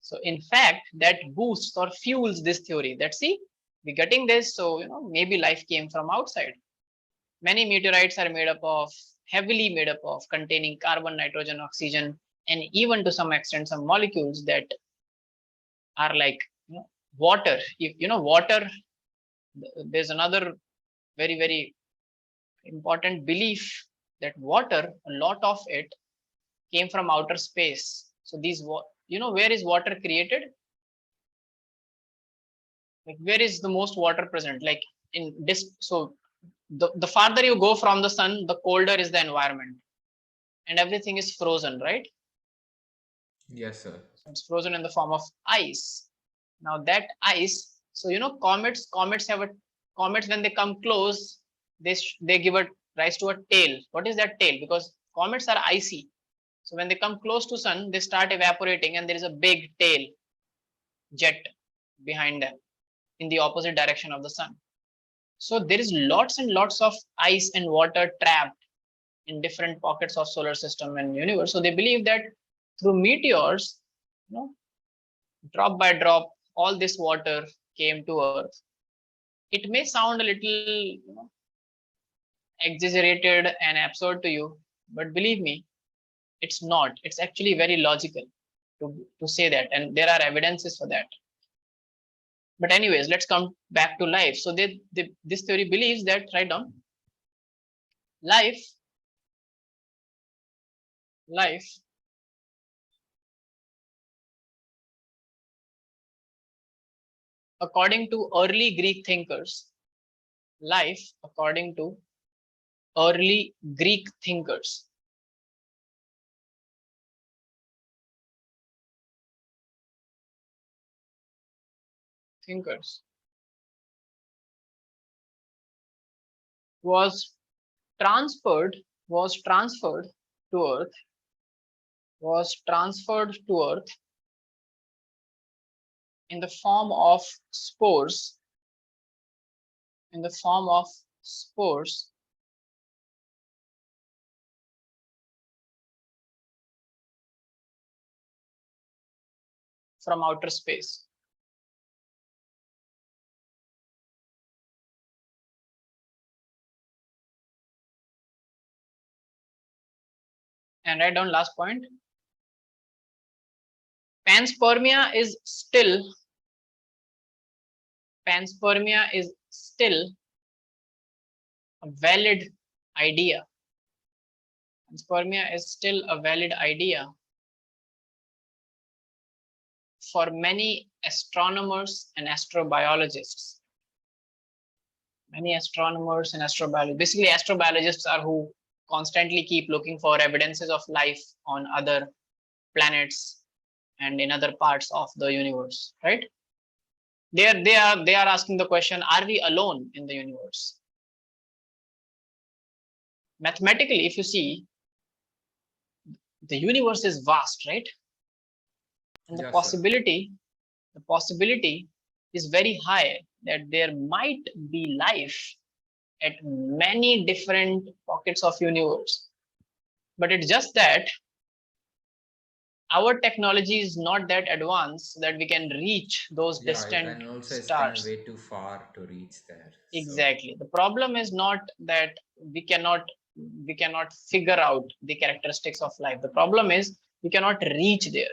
So in fact, that boosts or fuels this theory that, see, we're getting this, so maybe life came from outside. Many meteorites are heavily made up of containing carbon, nitrogen, oxygen, and even to some extent some molecules that are like water. Water, there's another very, very important belief that water, a lot of it came from outer space. So where is water created? Like, where is the most water present? Like in this, so the farther you go from the sun, the colder is the environment and everything is frozen, right? Yes, sir. It's frozen in the form of ice. Now that ice, so comets have a comets when they come close, they give a rise to a tail. What is that tail? Because comets are icy. So when they come close to sun, they start evaporating and there is a big tail jet behind them in the opposite direction of the sun. So there is lots and lots of ice and water trapped in different pockets of solar system and universe. So they believe that through meteors, drop by drop, all this water came to Earth. It may sound a little exaggerated and absurd to you, but believe me, it's not. It's actually very logical to say that, and there are evidences for that. But anyways, let's come back to life. So this theory believes that, write down, life according to early Greek thinkers, life according to early Greek thinkers was transferred to Earth in the form of spores from outer space. And write down last point. Panspermia is still a valid idea. Panspermia is still a valid idea for many astronomers and astrobiologists. Basically, astrobiologists are who constantly keep looking for evidences of life on other planets and in other parts of the universe, right? They are asking the question, are we alone in the universe? Mathematically, if you see, the universe is vast, right? And Yes, the possibility is very high that there might be life at many different pockets of universe. But it's just that our technology is not that advanced that we can reach those distant and also it's kind of stars. way too far to reach there. Exactly. The problem is not that we cannot figure out the characteristics of life. The problem is we cannot reach there.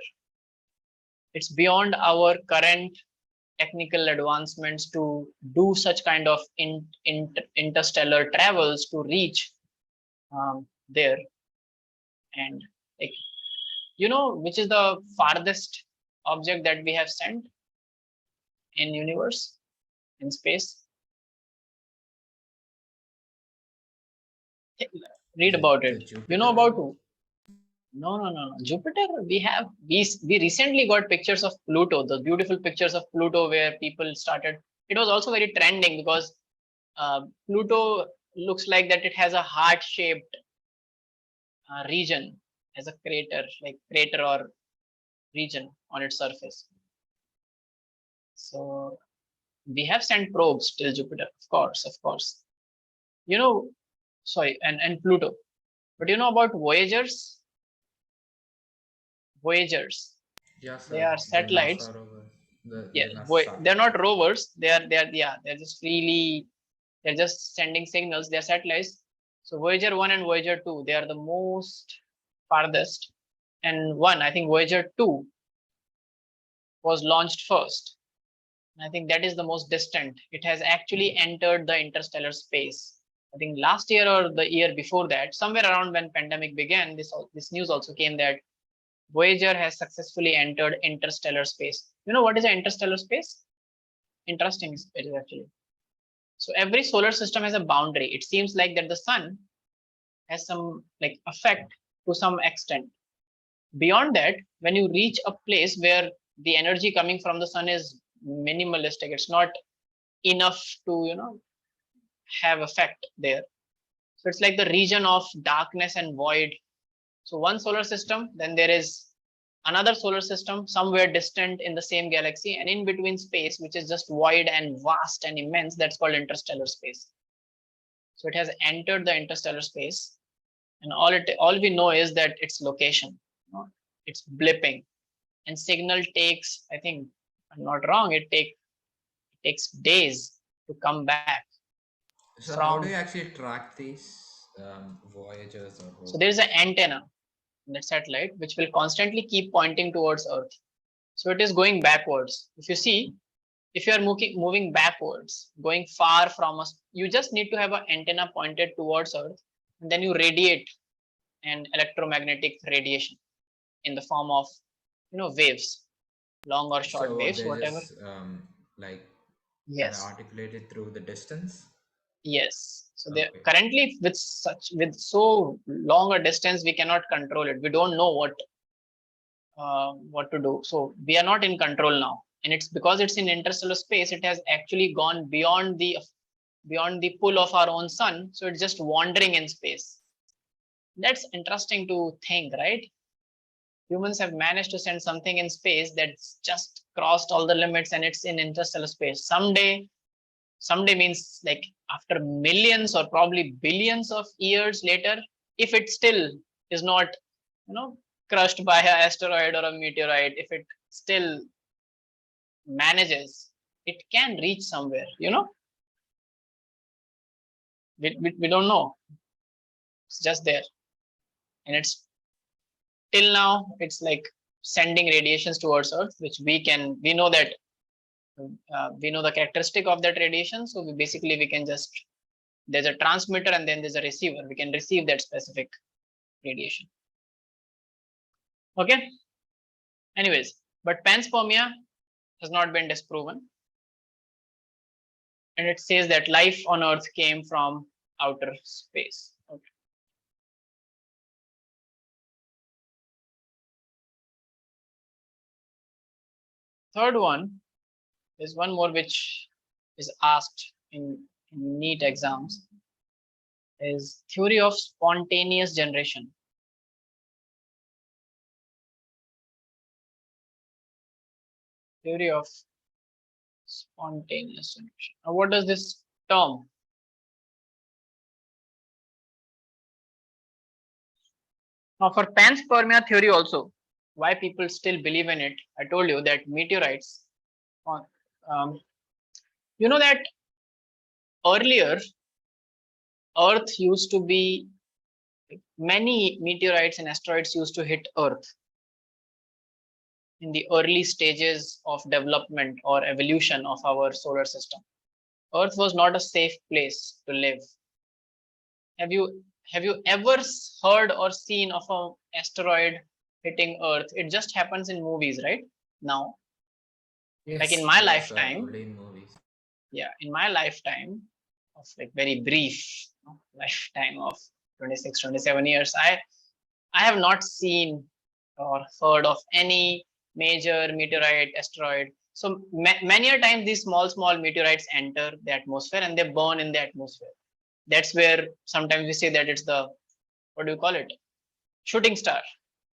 It's beyond our current technical advancements to do such kind of interstellar travels to reach there. And like, which is the farthest object that we have sent in universe, in space? Read about it. You know about who? No. Jupiter, we recently got pictures of Pluto, the beautiful pictures of Pluto where people started. It was also very trending because Pluto looks like that it has a heart-shaped region as a crater or region on its surface. So we have sent probes till Jupiter, of course. Sorry, and Pluto. But you know about Voyagers? Yes, They sir. are The satellites. NASA rover, the Yeah, NASA they're not satellite. rovers. They're just they're just sending signals. They're satellites. So Voyager 1 and Voyager 2, they are the most farthest. And I think Voyager 2 was launched first. I think that is the most distant. It has actually entered the interstellar space. I think last year or the year before that, somewhere around when pandemic began, this news also came that Voyager has successfully entered interstellar space. You know what is an interstellar space? Interesting space actually. So every solar system has a boundary. It seems like that the sun has some effect to some extent. Beyond that, when you reach a place where the energy coming from the sun is minimalistic, it's not enough to, have effect there. So it's like the region of darkness and void. So one solar system, then there is another solar system somewhere distant in the same galaxy, and in between space, which is just void and vast and immense, that's called interstellar space. So it has entered the interstellar space, and all we know is that its location, it's blipping, and signal takes, I think, I'm not wrong, it takes days to come back. So how do you actually track these voyagers or rovers? So there is an antenna, that satellite, which will constantly keep pointing towards Earth. So it is going backwards. If you see, if you are moving backwards, going far from us, you just need to have an antenna pointed towards Earth, and then you radiate an electromagnetic radiation in the form of, waves, long or short So waves, they whatever. just like kind of Yes. articulated through the distance. Yes. So Okay. currently with so long a distance, we cannot control it. We don't know what to do. So we are not in control now, and it's because it's in interstellar space. It has actually gone beyond the pull of our own sun. So it's just wandering in space. That's interesting to think, right? Humans have managed to send something in space that's just crossed all the limits, and it's in interstellar space. Someday means like after millions or probably billions of years later, if it still is not, crushed by an asteroid or a meteorite, if it still manages, it can reach somewhere, we don't know. It's just there, and it's till now it's like sending radiations towards Earth, which we know that we know the characteristic of that radiation. So we can just, there's a transmitter and then there's a receiver. We can receive that specific radiation. Okay. Anyways, but panspermia has not been disproven, and it says that life on Earth came from outer space. Okay. Third one is one more which is asked in NEET exams, is theory of spontaneous generation. Theory of spontaneous generation. Now, what does this term? Now, for panspermia theory also, why people still believe in it, I told you that meteorites, you know that earlier Earth used to be, many meteorites and asteroids used to hit Earth in the early stages of development or evolution of our solar system. Earth was not a safe place to live. Have you ever heard or seen of an asteroid hitting Earth? It just happens in movies, right? Now, Yes. like in my Yes, lifetime, only in movies. yeah, in my lifetime of like very brief lifetime of 26, 27 years, I have not seen or heard of any major meteorite, asteroid. So many a time these small meteorites enter the atmosphere and they burn in the atmosphere. That's where sometimes we say that it's the, what do you call it? Shooting star.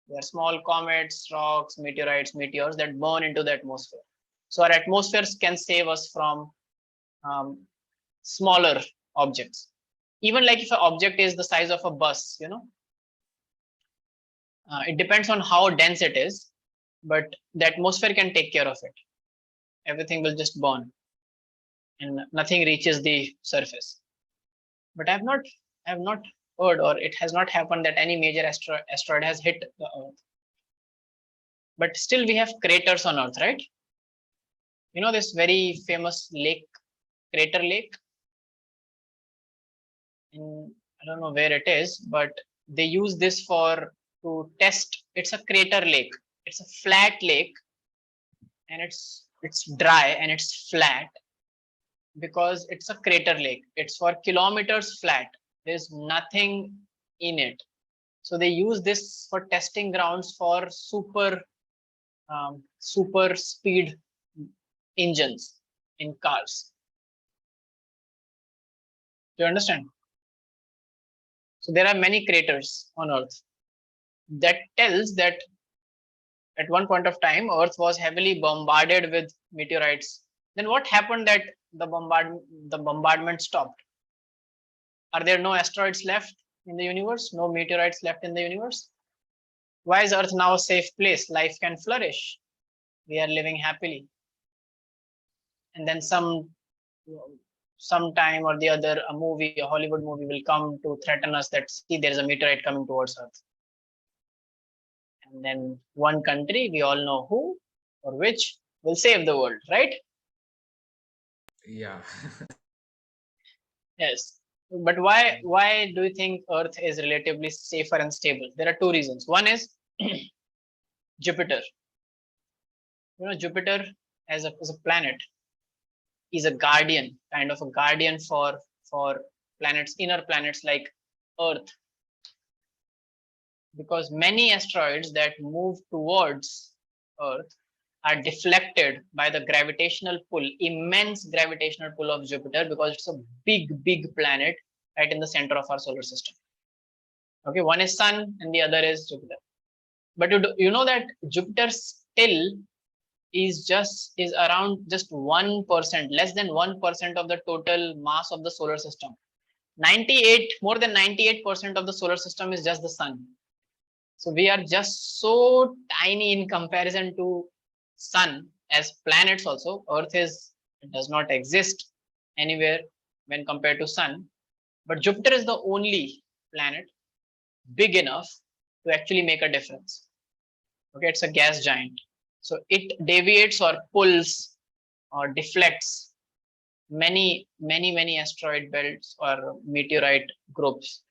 They are small comets, rocks, meteorites, meteors that burn into the atmosphere. So our atmospheres can save us from smaller objects. Even like if an object is the size of a bus, it depends on how dense it is, but the atmosphere can take care of it. Everything will just burn and nothing reaches the surface. But I have not heard, or it has not happened that any major asteroid has hit the Earth. But still we have craters on Earth, right? You know this very famous lake, Crater Lake? I don't know where it is, but they use this to test. It's a crater lake. It's a flat lake, and it's dry and it's flat because it's a crater lake. It's for kilometers flat. There's nothing in it. So they use this for testing grounds for super speed engines in cars. Do you understand? So there are many craters on Earth. That tells that at one point of time, Earth was heavily bombarded with meteorites. Then what happened that the bombardment stopped? Are there no asteroids left in the universe? No meteorites left in the universe? Why is Earth now a safe place? Life can flourish. We are living happily. And then some time or the other, a Hollywood movie will come to threaten us that, see, there is a meteorite coming towards Earth. And then one country, we all know who or which, will save the world, right? Yeah. Yes. But why do you think Earth is relatively safer and stable? There are two reasons. One is Jupiter. Jupiter as a planet is a guardian, kind of a guardian for planets, inner planets like Earth. Because many asteroids that move towards Earth are deflected by the gravitational pull, immense gravitational pull of Jupiter, because it's a big planet right in the center of our solar system. Okay, one is Sun and the other is Jupiter. But you know that Jupiter still is around just 1%, less than 1% of the total mass of the solar system. More than 98% of the solar system is just the Sun. So we are just so tiny in comparison to Sun as planets also. Earth does not exist anywhere when compared to Sun. But Jupiter is the only planet big enough to actually make a difference. Okay, it's a gas giant. So it deviates or pulls or deflects many asteroid belts or meteorite groups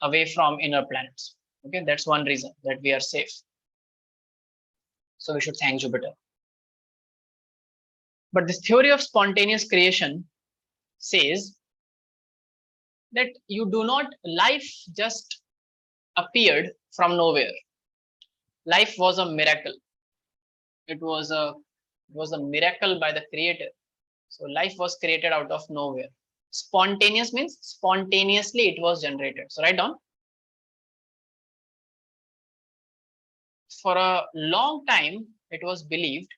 away from inner planets. Okay, that's one reason that we are safe. So we should thank Jupiter. But this theory of spontaneous creation says that life just appeared from nowhere. Life was a miracle. It was a miracle by the creator. So life was created out of nowhere. Spontaneous means spontaneously it was generated. So write down. For a long time, it was believed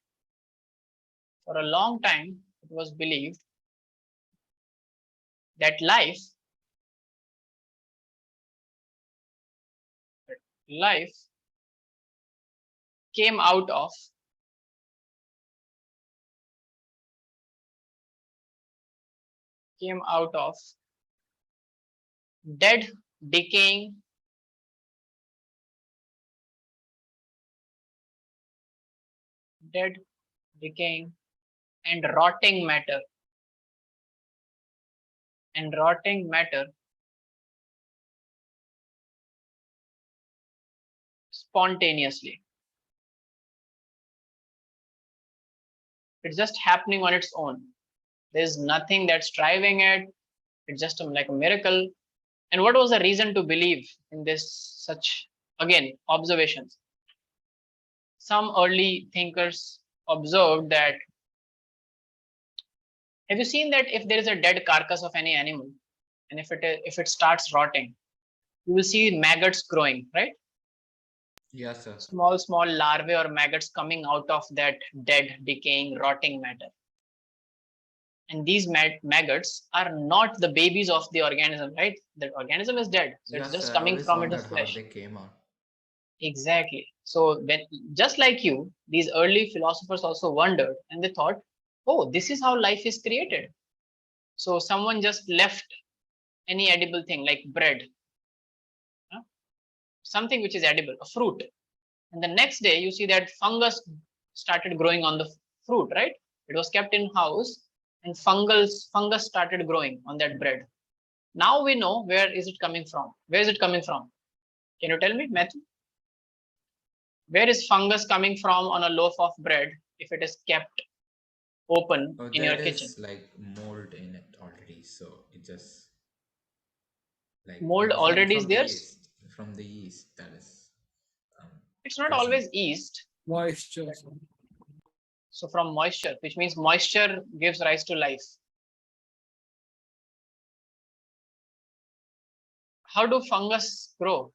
that life came out of dead, decaying, and rotting matter. Spontaneously. It's just happening on its own. There's nothing that's driving it. It's just like a miracle. And what was the reason to believe in this? Such, again, observations. Some early thinkers observed that, have you seen that if there is a dead carcass of any animal, and if it starts rotting, you will see maggots growing, right? Yes, sir. Small larvae or maggots coming out of that dead, decaying, rotting matter. And these maggots are not the babies of the organism, right? The organism is dead. So Yes, it's just sir. coming I from always its wondered how flesh. they came out. Exactly. So just like you, these early philosophers also wondered, and they thought, oh, this is how life is created. So someone just left any edible thing like bread, something which is edible, a fruit. And the next day you see that fungus started growing on the fruit, right? It was kept in house and fungus started growing on that bread. Now we know where is it coming from. Where is it coming from? Can you tell me, Matthew? Where is fungus coming from on a loaf of bread if it is kept open in your There kitchen? is like mold in it already, so it just like Mold already is from there? the yeast. from the yeast that is It's not present. always yeast. Moisture. So from moisture, which means moisture gives rise to life. How do fungus grow?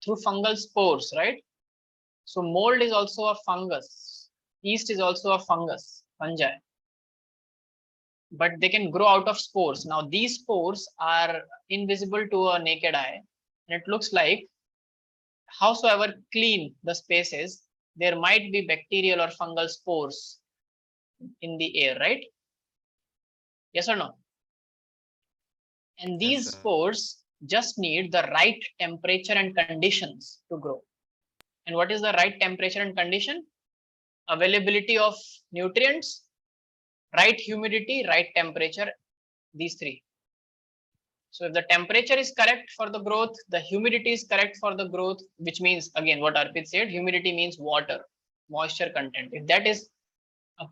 Through fungal spores, right? So mold is also a fungus. Yeast is also a fungus, fungi. But they can grow out of spores. Now these spores are invisible to a naked eye. And it looks like howsoever clean the space is, there might be bacterial or fungal spores in the air, right? Yes or no? And these Yes, sir. spores just need the right temperature and conditions to grow. And what is the right temperature and condition? Availability of nutrients, right humidity, right temperature, these three. So if the temperature is correct for the growth, the humidity is correct for the growth, which means, again, what Arpit said, humidity means water, moisture content. If that is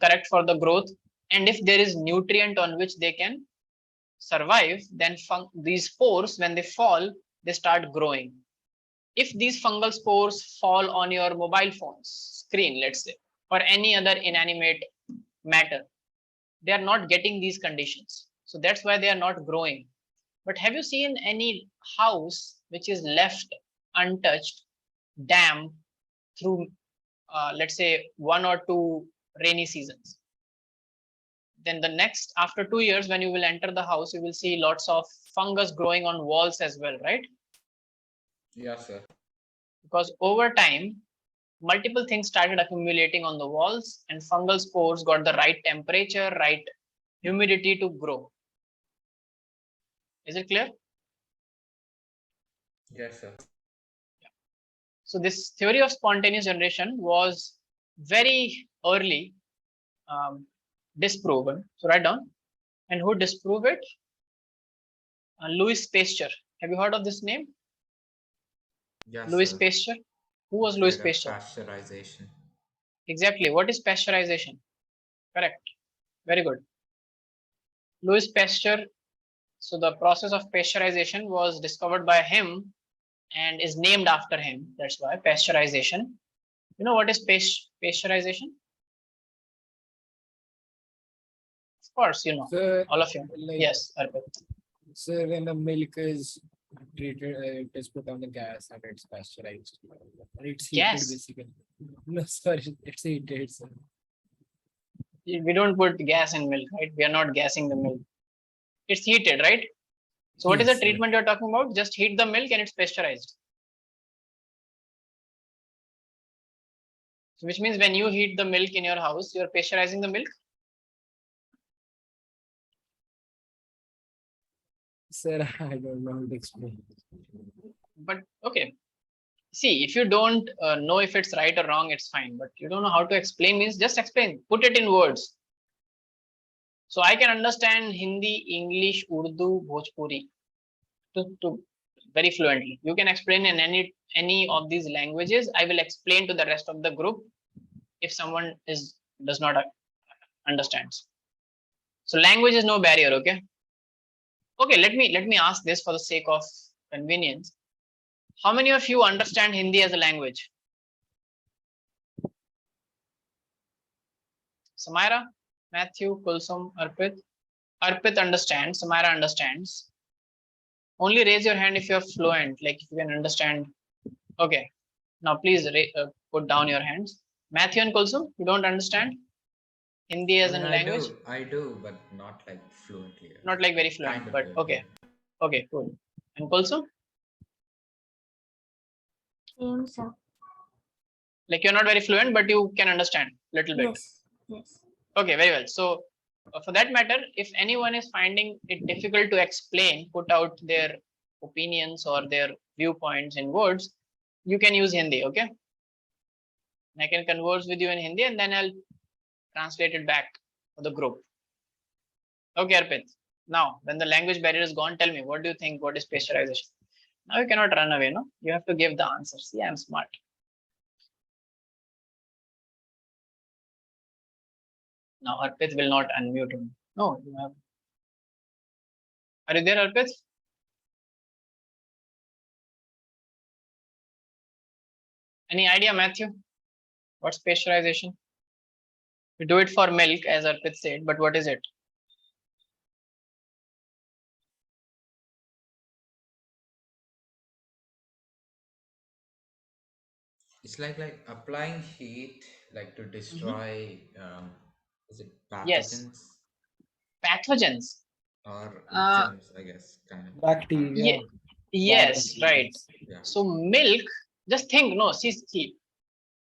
correct for the growth, and if there is nutrient on which they can survive, then these spores, when they fall, they start growing. If these fungal spores fall on your mobile phone's screen, let's say, or any other inanimate matter, they are not getting these conditions. So that's why they are not growing. But have you seen any house which is left untouched, damp through, let's say, 1 or 2 rainy seasons? Then the next, after 2 years, when you will enter the house, you will see lots of fungus growing on walls as well, right? Yes, sir. Because over time, multiple things started accumulating on the walls and fungal spores got the right temperature, right humidity to grow. Is it clear? Yes, sir. So this theory of spontaneous generation was very early disproven. So write down. And who disproved it? Louis Pasteur. Have you heard of this name? Yes, Louis sir. Pasteur. Who was The Louis theory of Pasteur? pasteurization. Exactly. What is pasteurization? Correct. Very good. Louis Pasteur. So the process of pasteurization was discovered by him and is named after him. That's why pasteurization. You know what is pasteurization? Of course, you know. So, All of you. like, Yes, Arpit. so when the milk is treated, it is put on the gas and it's pasteurized. And it's heated Gas? basically. No, sorry, it's heated. So. We don't put gas in milk, right? We are not gassing the milk. It's heated, right? So what is Yes, the sir. treatment you're talking about? Just heat the milk and it's pasteurized. So which means when you heat the milk in your house, you're pasteurizing the milk. Sir, I don't know how to explain. But okay. See, if you don't know if it's right or wrong, it's fine. But you don't know how to explain means just explain. Put it in words. So I can understand Hindi, English, Urdu, Bhojpuri to very fluently. You can explain in any of these languages. I will explain to the rest of the group if someone does not understands. So language is no barrier, okay? Okay, let me ask this for the sake of convenience. How many of you understand Hindi as a language? Samira, Matthew, Kulsum, Arpit. Arpit understands, Samira understands. Only raise your hand if you're fluent, like if you can understand. Okay, now please put down your hands. Matthew and Kulsum, you don't understand Hindi as a language? I do, but not like fluently. Not like very fluent, Kind of but do. okay. Okay, cool. And Kulsum? Same, sir. Like you're not very fluent, but you can understand a little bit. Yes, yes. Okay, very well. So for that matter, if anyone is finding it difficult to explain, put out their opinions or their viewpoints in words, you can use Hindi, okay? I can converse with you in Hindi and then I'll translate it back for the group. Okay, Arpit. Now, when the language barrier is gone, tell me, what do you think? What is pasteurization? Now you cannot run away, no? You have to give the answer. See, I'm smart. Now Arpit will not unmute him. No, you have. Are you there, Arpit? Any idea, Matthew? What's pasteurization? We do it for milk, as Arpit said, but what is it? It's like applying heat, like to destroy, is it Yes, pathogens pathogens. or Uh, germs? I guess kind of. Bacteria. yes, right. Yeah. So milk, just think, no, see,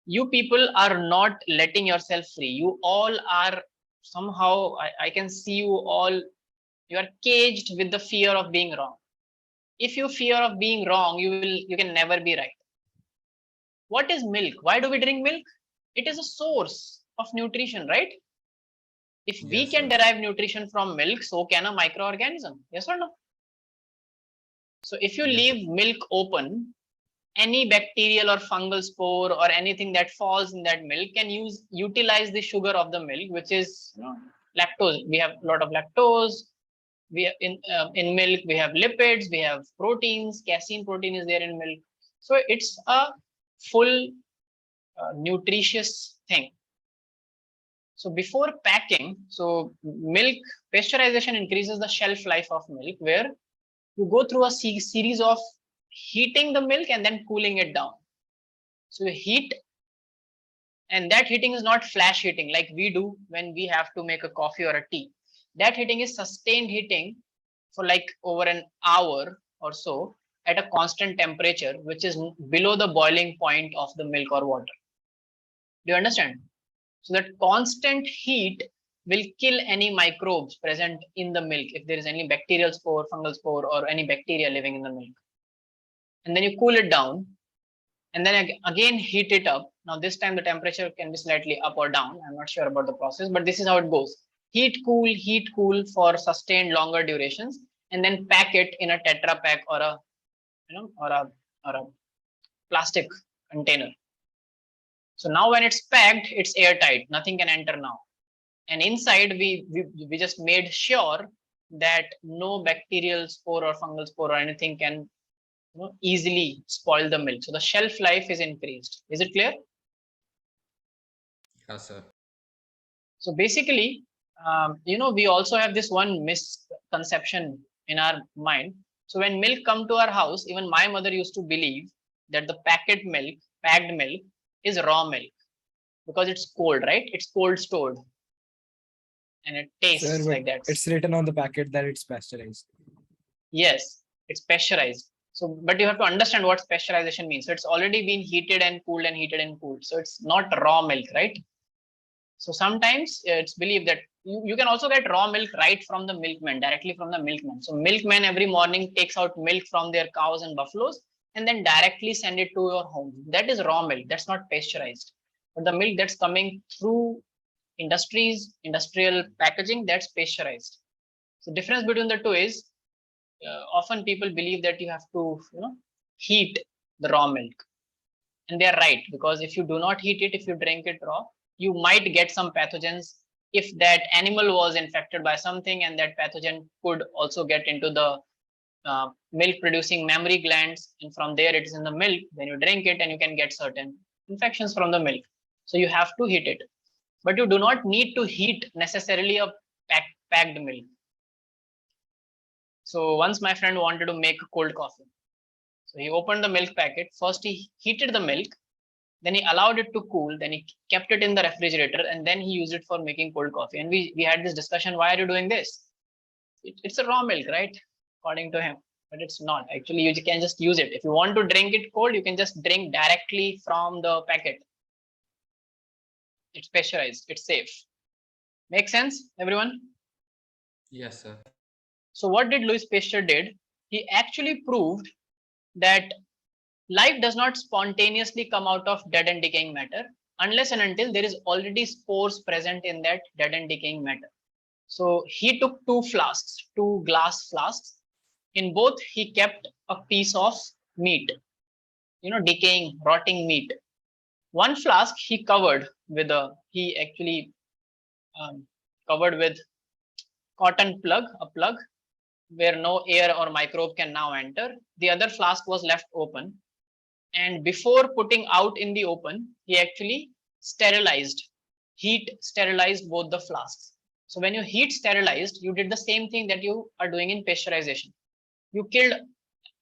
you people are not letting yourself free. You all are somehow, I can see you all, you are caged with the fear of being wrong. If you fear of being wrong, you can never be right. What is milk? Why do we drink milk? It is a source of nutrition, right? If we Yes, can sir. derive nutrition from milk, so can a microorganism. Yes or no? So if you Yes, sir. leave milk open, any bacterial or fungal spore or anything that falls in that milk can utilize the sugar of the milk, which is lactose. We have a lot of lactose. We have in milk we have lipids, we have proteins. Casein protein is there in milk, so it's a full nutritious thing. So before packing, so milk pasteurization increases the shelf life of milk, where you go through a series of heating the milk and then cooling it down. So you heat, and that heating is not flash heating like we do when we have to make a coffee or a tea. That heating is sustained heating for like over an hour or so at a constant temperature, which is below the boiling point of the milk or water. Do you understand? So that constant heat will kill any microbes present in the milk, if there is any bacterial spore, fungal spore, or any bacteria living in the milk. And then you cool it down, and then again heat it up. Now this time the temperature can be slightly up or down. I'm not sure about the process, but this is how it goes. Heat cool for sustained longer durations, and then pack it in a Tetra Pak or a or a plastic container. So now when it's packed, it's airtight. Nothing can enter now. And inside we just made sure that no bacterial spore or fungal spore or anything can easily spoil the milk. So the shelf life is increased. Is it clear? Yes, sir. So basically, we also have this one misconception in our mind. So when milk come to our house, even my mother used to believe that the packed milk is raw milk because it's cold, right? It's cold stored and it tastes Sir, like that. it's written on the packet that it's pasteurized. Yes, it's pasteurized. So, but you have to understand what pasteurization means. So it's already been heated and cooled and heated and cooled. So it's not raw milk, right? So sometimes it's believed that you can also get raw milk right from the milkman, directly from the milkman. So milkman every morning takes out milk from their cows and buffaloes and then directly send it to your home. That is raw milk. That's not pasteurized. But the milk that's coming through industrial packaging, that's pasteurized. So difference between the two is often people believe that you have to heat the raw milk, and they are right, because if you do not heat it, if you drink it raw, you might get some pathogens if that animal was infected by something, and that pathogen could also get into the milk producing mammary glands, and from there it is in the milk. Then you drink it and you can get certain infections from the milk. So you have to heat it, but you do not need to heat necessarily a packed milk. So once my friend wanted to make cold coffee. So he opened the milk packet. First he heated the milk, then he allowed it to cool, then he kept it in the refrigerator, and then he used it for making cold coffee. And we had this discussion, why are you doing this? It's a raw milk, right? According to him. But it's not. Actually, you can just use it. If you want to drink it cold, you can just drink directly from the packet. It's pasteurized. It's safe. Make sense, everyone? Yes, sir. So what did Louis Pasteur did? He actually proved that life does not spontaneously come out of dead and decaying matter unless and until there is already spores present in that dead and decaying matter. So he took two glass flasks. In both, he kept a piece of meat, decaying, rotting meat. One flask he covered with covered with cotton plug, a plug where no air or microbe can now enter. The other flask was left open. And before putting out in the open, he actually heat sterilized both the flasks. So when you heat sterilized, you did the same thing that you are doing in pasteurization. You killed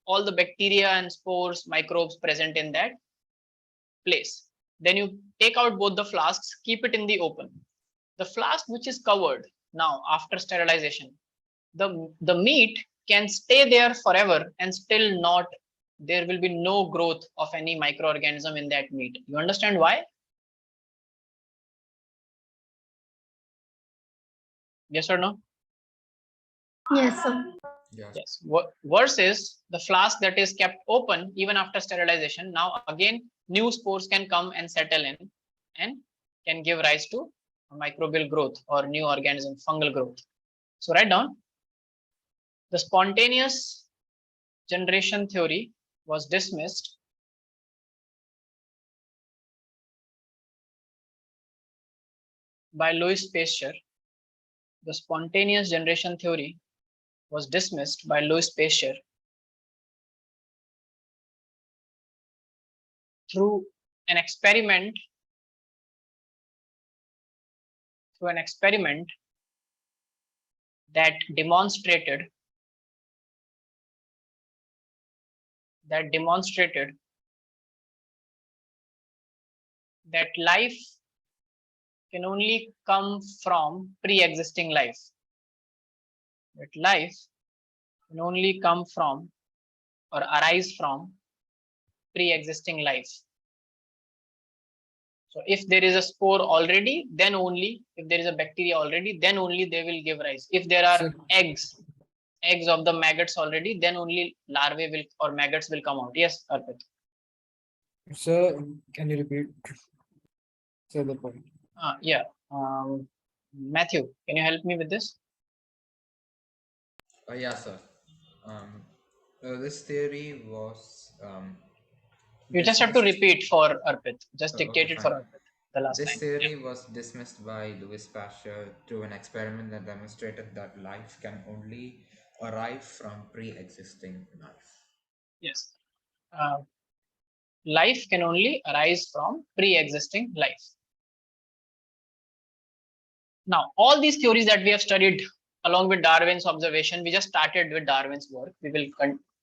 all the bacteria and spores, microbes present in that place. Then you take out both the flasks, keep it in the open. The flask which is covered now after sterilization, the meat can stay there forever and still not, there will be no growth of any microorganism in that meat. You understand why? Yes or no? Yes, sir. Yes. Yes. Versus the flask that is kept open even after sterilization, now again new spores can come and settle in and can give rise to microbial growth or new organism, fungal growth. So write down, the spontaneous generation theory was dismissed by Louis Pasteur. The spontaneous generation theory was dismissed by Louis Pasteur through an experiment that demonstrated that life can only come from pre-existing life. That life can only come from or arise from pre-existing life. So if there is a spore already, then only, if there is a bacteria already, then only they will give rise. If there are eggs of the maggots already, then only larvae will or maggots will come out. Yes, Arpit. Sir, can you repeat? Say the point. Yeah. Matthew, can you help me with this? Yeah, sir. This theory was. You just have to repeat for Arpit. Just dictate Okay, it for fine. Arpit the last This time. theory was dismissed by Louis Pasteur through an experiment that demonstrated that life can only arrive from pre-existing life. Yes. Life can only arise from pre-existing life. Now, all these theories that we have studied along with Darwin's observation, we just started with Darwin's work. We will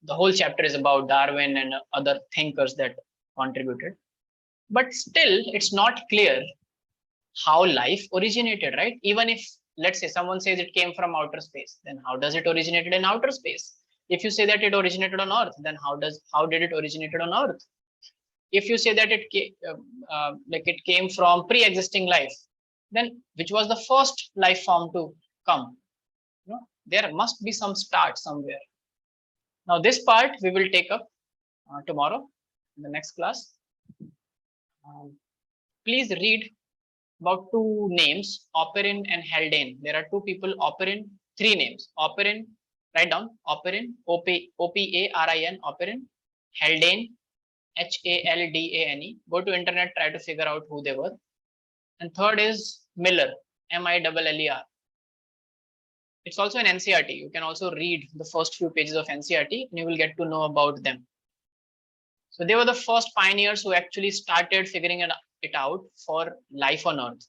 the whole chapter is about Darwin and other thinkers that contributed. But still, it's not clear how life originated, right? Even if, let's say, someone says it came from outer space, then how does it originated in outer space? If you say that it originated on Earth, then how did it originated on Earth? If you say that it came from pre-existing life, then which was the first life form to come? You know, there must be some start somewhere. Now this part we will take up tomorrow in the next class. Please read about two names, Oparin and Haldane. There are two people, Oparin, three names. Oparin, write down, Oparin, O-P-A-R-I-N, Oparin, Haldane, H-A-L-D-A-N-E. Go to internet, try to figure out who they were. And third is Miller, M-I-L-L-E-R. It's also an NCERT. You can also read the first few pages of NCERT and you will get to know about them. So they were the first pioneers who actually started figuring it out for life on Earth.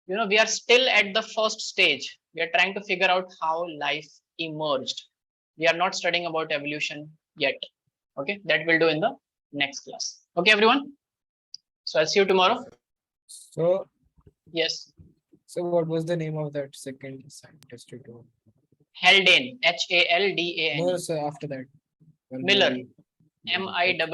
You know, we are still at the first stage. We are trying to figure out how life emerged. We are not studying about evolution yet. Okay, that we'll do in the next class. Okay, everyone. So I'll see you tomorrow. So, yes. So what was the name of that second scientist you told? Haldane, H-A-L-D-A-N-E. No, sir, after that. Miller, M-I-L-L-E-R.